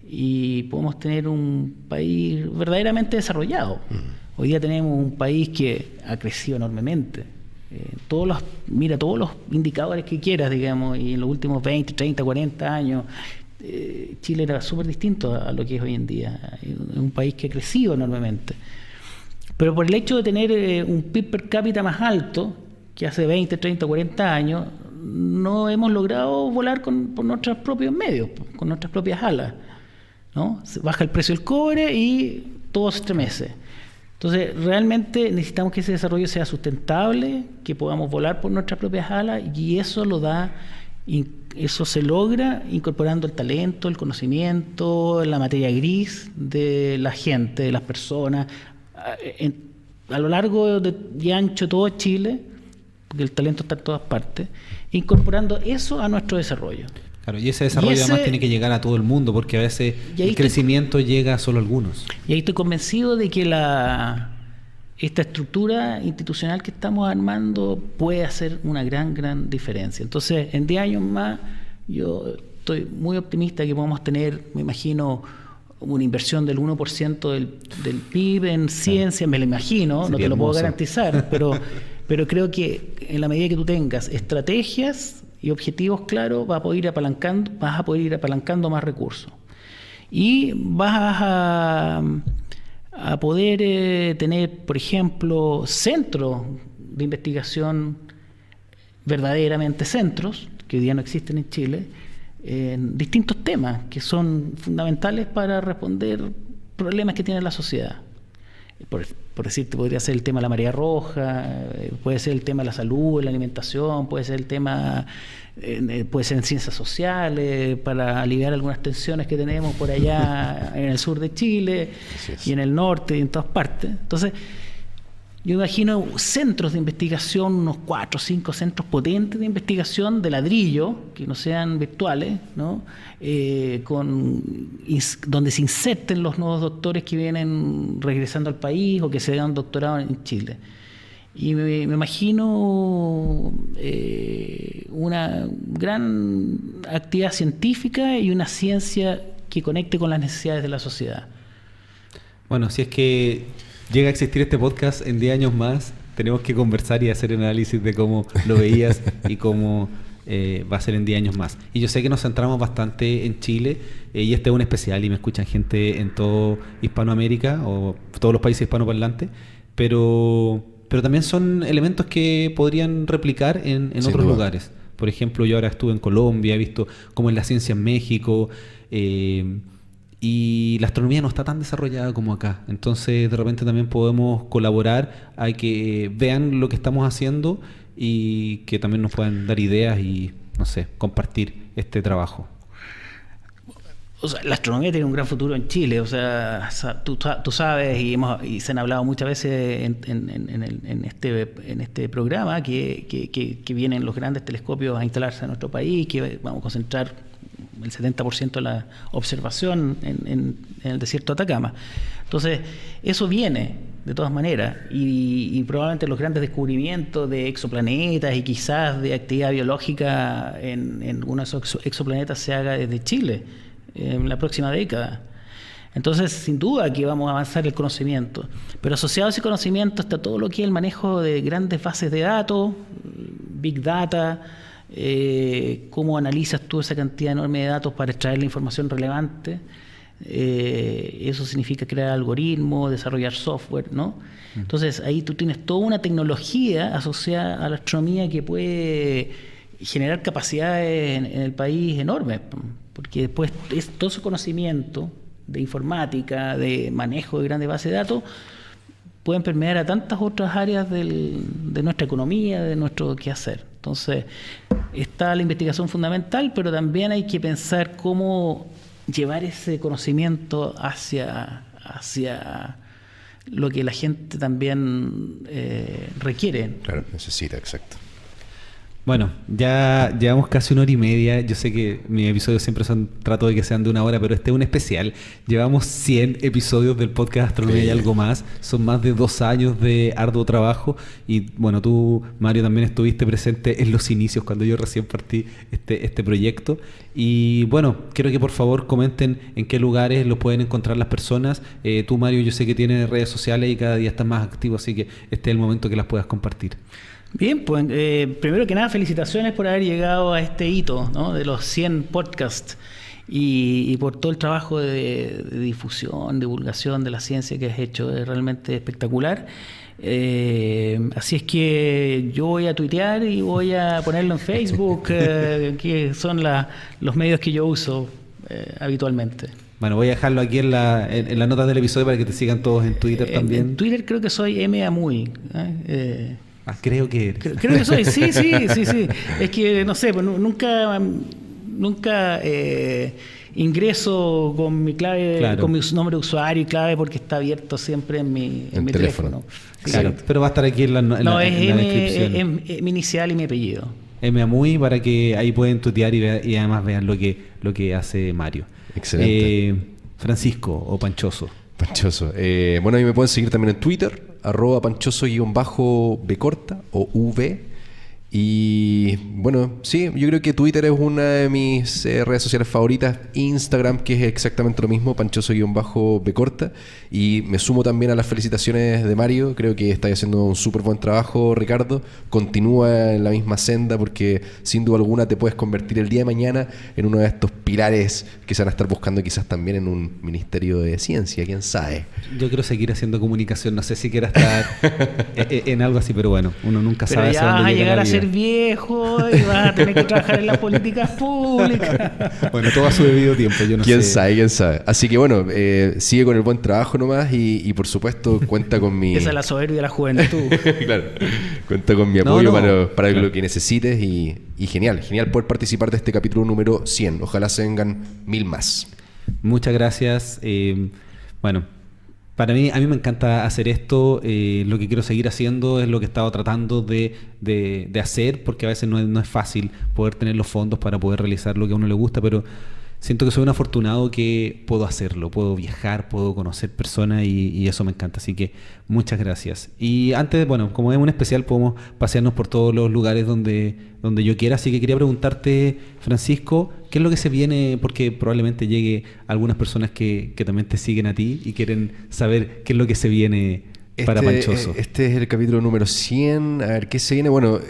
y podemos tener un país verdaderamente desarrollado. Hoy día tenemos un país que ha crecido enormemente. Mira todos los indicadores que quieras, digamos, y en los últimos 20, 30, 40 años, Chile era súper distinto a lo que es hoy en día. Es un país que ha crecido enormemente. Pero por el hecho de tener un PIB per cápita más alto que hace 20, 30, 40 años, no hemos logrado volar por nuestros propios medios, con nuestras propias alas, ¿no? Se baja el precio del cobre y todo se estremece. Entonces, realmente necesitamos que ese desarrollo sea sustentable, que podamos volar por nuestras propias alas, y eso se logra incorporando el talento, el conocimiento, la materia gris de la gente, de las personas, a lo largo y ancho de todo Chile, porque el talento está en todas partes, incorporando eso a nuestro desarrollo. Claro, y ese desarrollo además tiene que llegar a todo el mundo, porque a veces el crecimiento llega a solo algunos. Y ahí estoy convencido de que esta estructura institucional que estamos armando puede hacer una gran diferencia. Entonces, en 10 años más, yo estoy muy optimista que podamos tener, me imagino, una inversión del 1% del PIB en ciencia, me lo imagino, sería no te hermoso. Lo puedo garantizar, pero creo que en la medida que tú tengas estrategias y objetivos claros, vas a poder ir apalancando más recursos. Y vas a poder tener, por ejemplo, centros de investigación, verdaderamente centros, que hoy día no existen en Chile, en distintos temas que son fundamentales para responder problemas que tiene la sociedad. Por decirte, podría ser el tema de la marea roja, puede ser el tema de la salud, la alimentación, puede ser el tema, puede ser en ciencias sociales, para aliviar algunas tensiones que tenemos por allá en el sur de Chile y en el norte y en todas partes. Entonces, yo imagino centros de investigación, unos 4 o 5 centros potentes de investigación de ladrillo, que no sean virtuales, ¿no? Donde se inserten los nuevos doctores que vienen regresando al país o que se dan doctorado en Chile. Y me imagino una gran actividad científica y una ciencia que conecte con las necesidades de la sociedad. Bueno, si es que llega a existir este podcast en 10 años más, tenemos que conversar y hacer un análisis de cómo lo veías y cómo va a ser en 10 años más. Y yo sé que nos centramos bastante en Chile, y este es un especial y me escuchan gente en todo Hispanoamérica o todos los países hispanoparlantes, pero también son elementos que podrían replicar en otros lugares. Por ejemplo, yo ahora estuve en Colombia, he visto cómo es la ciencia en México, y la astronomía no está tan desarrollada como acá. Entonces, de repente también podemos colaborar a que vean lo que estamos haciendo y que también nos puedan dar ideas y, no sé, compartir este trabajo. O sea, la astronomía tiene un gran futuro en Chile. O sea, tú sabes y se han hablado muchas veces en este programa que vienen los grandes telescopios a instalarse en nuestro país, que vamos a concentrar el 70% de la observación en el desierto de Atacama. Entonces, eso viene de todas maneras, y probablemente los grandes descubrimientos de exoplanetas y quizás de actividad biológica en algunos de esos exoplanetas se haga desde Chile en la próxima década. Entonces, sin duda que vamos a avanzar el conocimiento, pero asociado a ese conocimiento está todo lo que es el manejo de grandes bases de datos, Big Data, cómo analizas tú esa cantidad enorme de datos para extraer la información relevante. Eso significa crear algoritmos, desarrollar software, ¿no? Entonces ahí tú tienes toda una tecnología asociada a la astronomía que puede generar capacidades en el país enormes, porque después todo ese conocimiento de informática, de manejo de grandes bases de datos, pueden permear a tantas otras áreas de nuestra economía, de nuestro quehacer. Entonces, está la investigación fundamental, pero también hay que pensar cómo llevar ese conocimiento hacia lo que la gente también requiere. Claro, necesita, exacto. Bueno, ya llevamos casi 1 hora y media. Yo sé que mis episodios siempre trato de que sean de 1 hora, pero este es un especial. Llevamos 100 episodios del podcast Astronomía y algo más. Son más de 2 años de arduo trabajo. Y bueno, tú, Mario, también estuviste presente en los inicios, cuando yo recién partí este proyecto. Y bueno, quiero que por favor comenten en qué lugares los pueden encontrar las personas. Tú, Mario, yo sé que tienes redes sociales y cada día estás más activo, así que este es el momento que las puedas compartir. Bien, pues primero que nada, felicitaciones por haber llegado a este hito, ¿no?, de los 100 podcasts y por todo el trabajo de difusión, divulgación de la ciencia que has hecho. Es realmente espectacular. Así es que yo voy a tuitear y voy a ponerlo en Facebook, que son los medios que yo uso habitualmente. Bueno, voy a dejarlo aquí en la nota del episodio para que te sigan todos en Twitter también. En Twitter creo que soy Mamuy. Creo que eres. Creo que soy, sí. Es que, no sé, pues nunca ingreso con mi clave, claro, con mi nombre de usuario y clave, porque está abierto siempre en mi teléfono. Claro, sí. Pero va a estar aquí en la descripción. Es mi inicial y mi apellido. Mamuy, para que ahí pueden tutear y además vean lo que hace Mario. Excelente. Francisco o Panchoso. Panchoso. Bueno, a mí me pueden seguir también en Twitter, @panchoso_b corta o v. Y bueno, sí, yo creo que Twitter es una de mis redes sociales favoritas. Instagram, que es exactamente lo mismo, panchoso_b corta. Y me sumo también a las felicitaciones de Mario. Creo que estáis haciendo un súper buen trabajo, Ricardo. Continúa en la misma senda, porque sin duda alguna te puedes convertir el día de mañana en uno de estos pilares que se van a estar buscando quizás también en un ministerio de ciencia, quién sabe. Yo quiero seguir haciendo comunicación, no sé si quiera estar en algo así, pero bueno, uno nunca sabe hacia dónde llega la vida. Viejo y vas a tener que trabajar en las políticas públicas. Bueno, todo a su debido tiempo, yo no sé. ¿Quién sabe? Así que bueno, sigue con el buen trabajo nomás y por supuesto cuenta con mi... Esa es la soberbia de la juventud. Claro, cuenta con mi apoyo para lo que necesites y genial poder participar de este capítulo número 100. Ojalá se vengan 1000 más. Muchas gracias. Bueno, a mí me encanta hacer esto. Lo que quiero seguir haciendo es lo que he estado tratando de hacer, porque a veces no es fácil poder tener los fondos para poder realizar lo que a uno le gusta, pero siento que soy un afortunado que puedo hacerlo, puedo viajar, puedo conocer personas y eso me encanta, así que muchas gracias. Y antes, bueno, como es un especial, podemos pasearnos por todos los lugares donde yo quiera, así que quería preguntarte, Francisco, ¿qué es lo que se viene? Porque probablemente llegue algunas personas que también te siguen a ti y quieren saber qué es lo que se viene para Panchoso. Este es el capítulo número 100, a ver, ¿qué se viene? Bueno,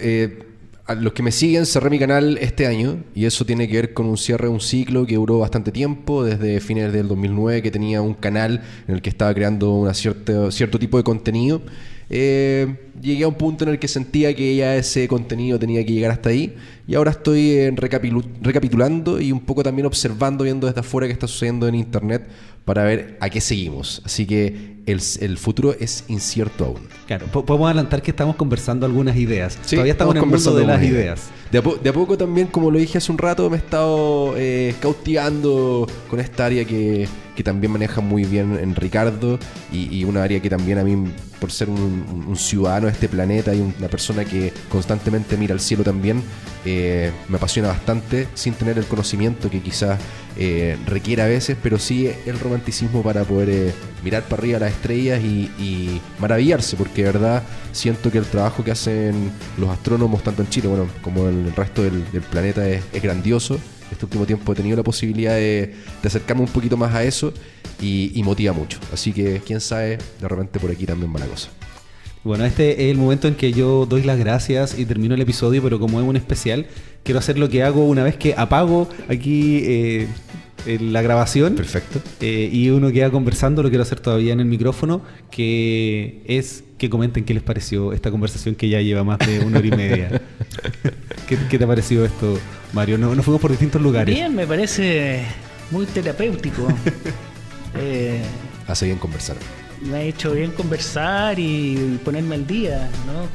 a los que me siguen, cerré mi canal este año y eso tiene que ver con un cierre de un ciclo que duró bastante tiempo, desde fines del 2009, que tenía un canal en el que estaba creando cierto tipo de contenido. Llegué a un punto en el que sentía que ya ese contenido tenía que llegar hasta ahí y ahora estoy recapitulando y un poco también observando, viendo desde afuera qué está sucediendo en internet para ver a qué seguimos. Así que el futuro es incierto aún. Claro, podemos adelantar que estamos conversando algunas ideas. Sí, todavía estamos en el mundo de las ideas. De a poco también, como lo dije hace un rato, me he estado cautivando con esta área que también maneja muy bien en Ricardo y una área que también a mí, por ser un ciudadano de este planeta y una persona que constantemente mira al cielo también, me apasiona bastante, sin tener el conocimiento que quizás requiere a veces, pero sí el romanticismo para poder mirar para arriba a las estrellas y maravillarse, porque de verdad siento que el trabajo que hacen los astrónomos, tanto en Chile, bueno, como en el resto del planeta, es grandioso. Este último tiempo he tenido la posibilidad de acercarme un poquito más a eso y motiva mucho. Así que, quién sabe, de repente por aquí también va la cosa. Bueno, este es el momento en que yo doy las gracias y termino el episodio, pero como es un especial, quiero hacer lo que hago una vez que apago aquí la grabación. Perfecto. Y uno queda conversando, lo quiero hacer todavía en el micrófono, que es que comenten qué les pareció esta conversación que ya lleva más de 1 hora y media. ¿Qué te ha parecido esto, Mario? Nos fuimos por distintos lugares. Bien, me parece muy terapéutico. Hace bien conversar. Me ha hecho bien conversar y ponerme al día, ¿no?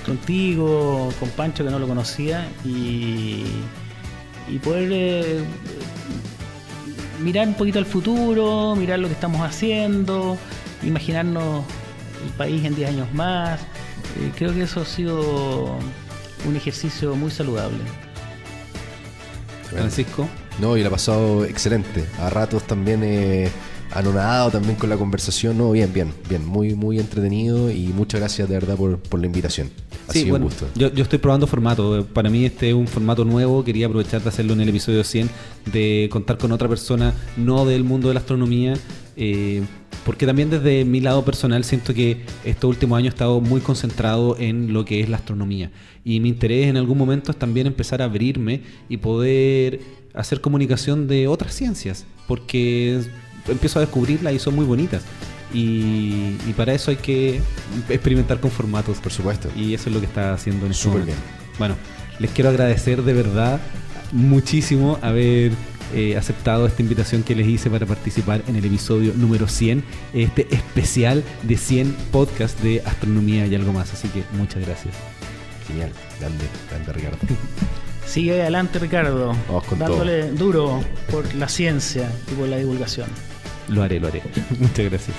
Contigo, con Pancho, que no lo conocía, y poder mirar un poquito al futuro, mirar lo que estamos haciendo, imaginarnos el país en 10 años más. Creo que eso ha sido un ejercicio muy saludable. Francisco. No, y lo ha pasado excelente. A ratos también anonadado también con la conversación. No, bien, muy, muy entretenido y muchas gracias de verdad por la invitación. Ha sido un gusto. Yo estoy probando formato. Para mí este es un formato nuevo. Quería aprovechar de hacerlo en el episodio 100, de contar con otra persona no del mundo de la astronomía. Porque también desde mi lado personal siento que estos últimos años he estado muy concentrado en lo que es la astronomía. Y mi interés en algún momento es también empezar a abrirme y poder hacer comunicación de otras ciencias. Porque empiezo a descubrirlas y son muy bonitas. Y para eso hay que experimentar con formatos. Por supuesto. Y eso es lo que está haciendo en este Súper momento. bien. Bueno, les quiero agradecer de verdad muchísimo haber aceptado esta invitación que les hice para participar en el episodio número 100, este especial de 100 podcasts de astronomía y algo más. Así que muchas gracias. Genial, grande Ricardo. Sigue adelante, Ricardo, Vamos con dándole duro por la ciencia y por la divulgación. Lo haré. Muchas gracias.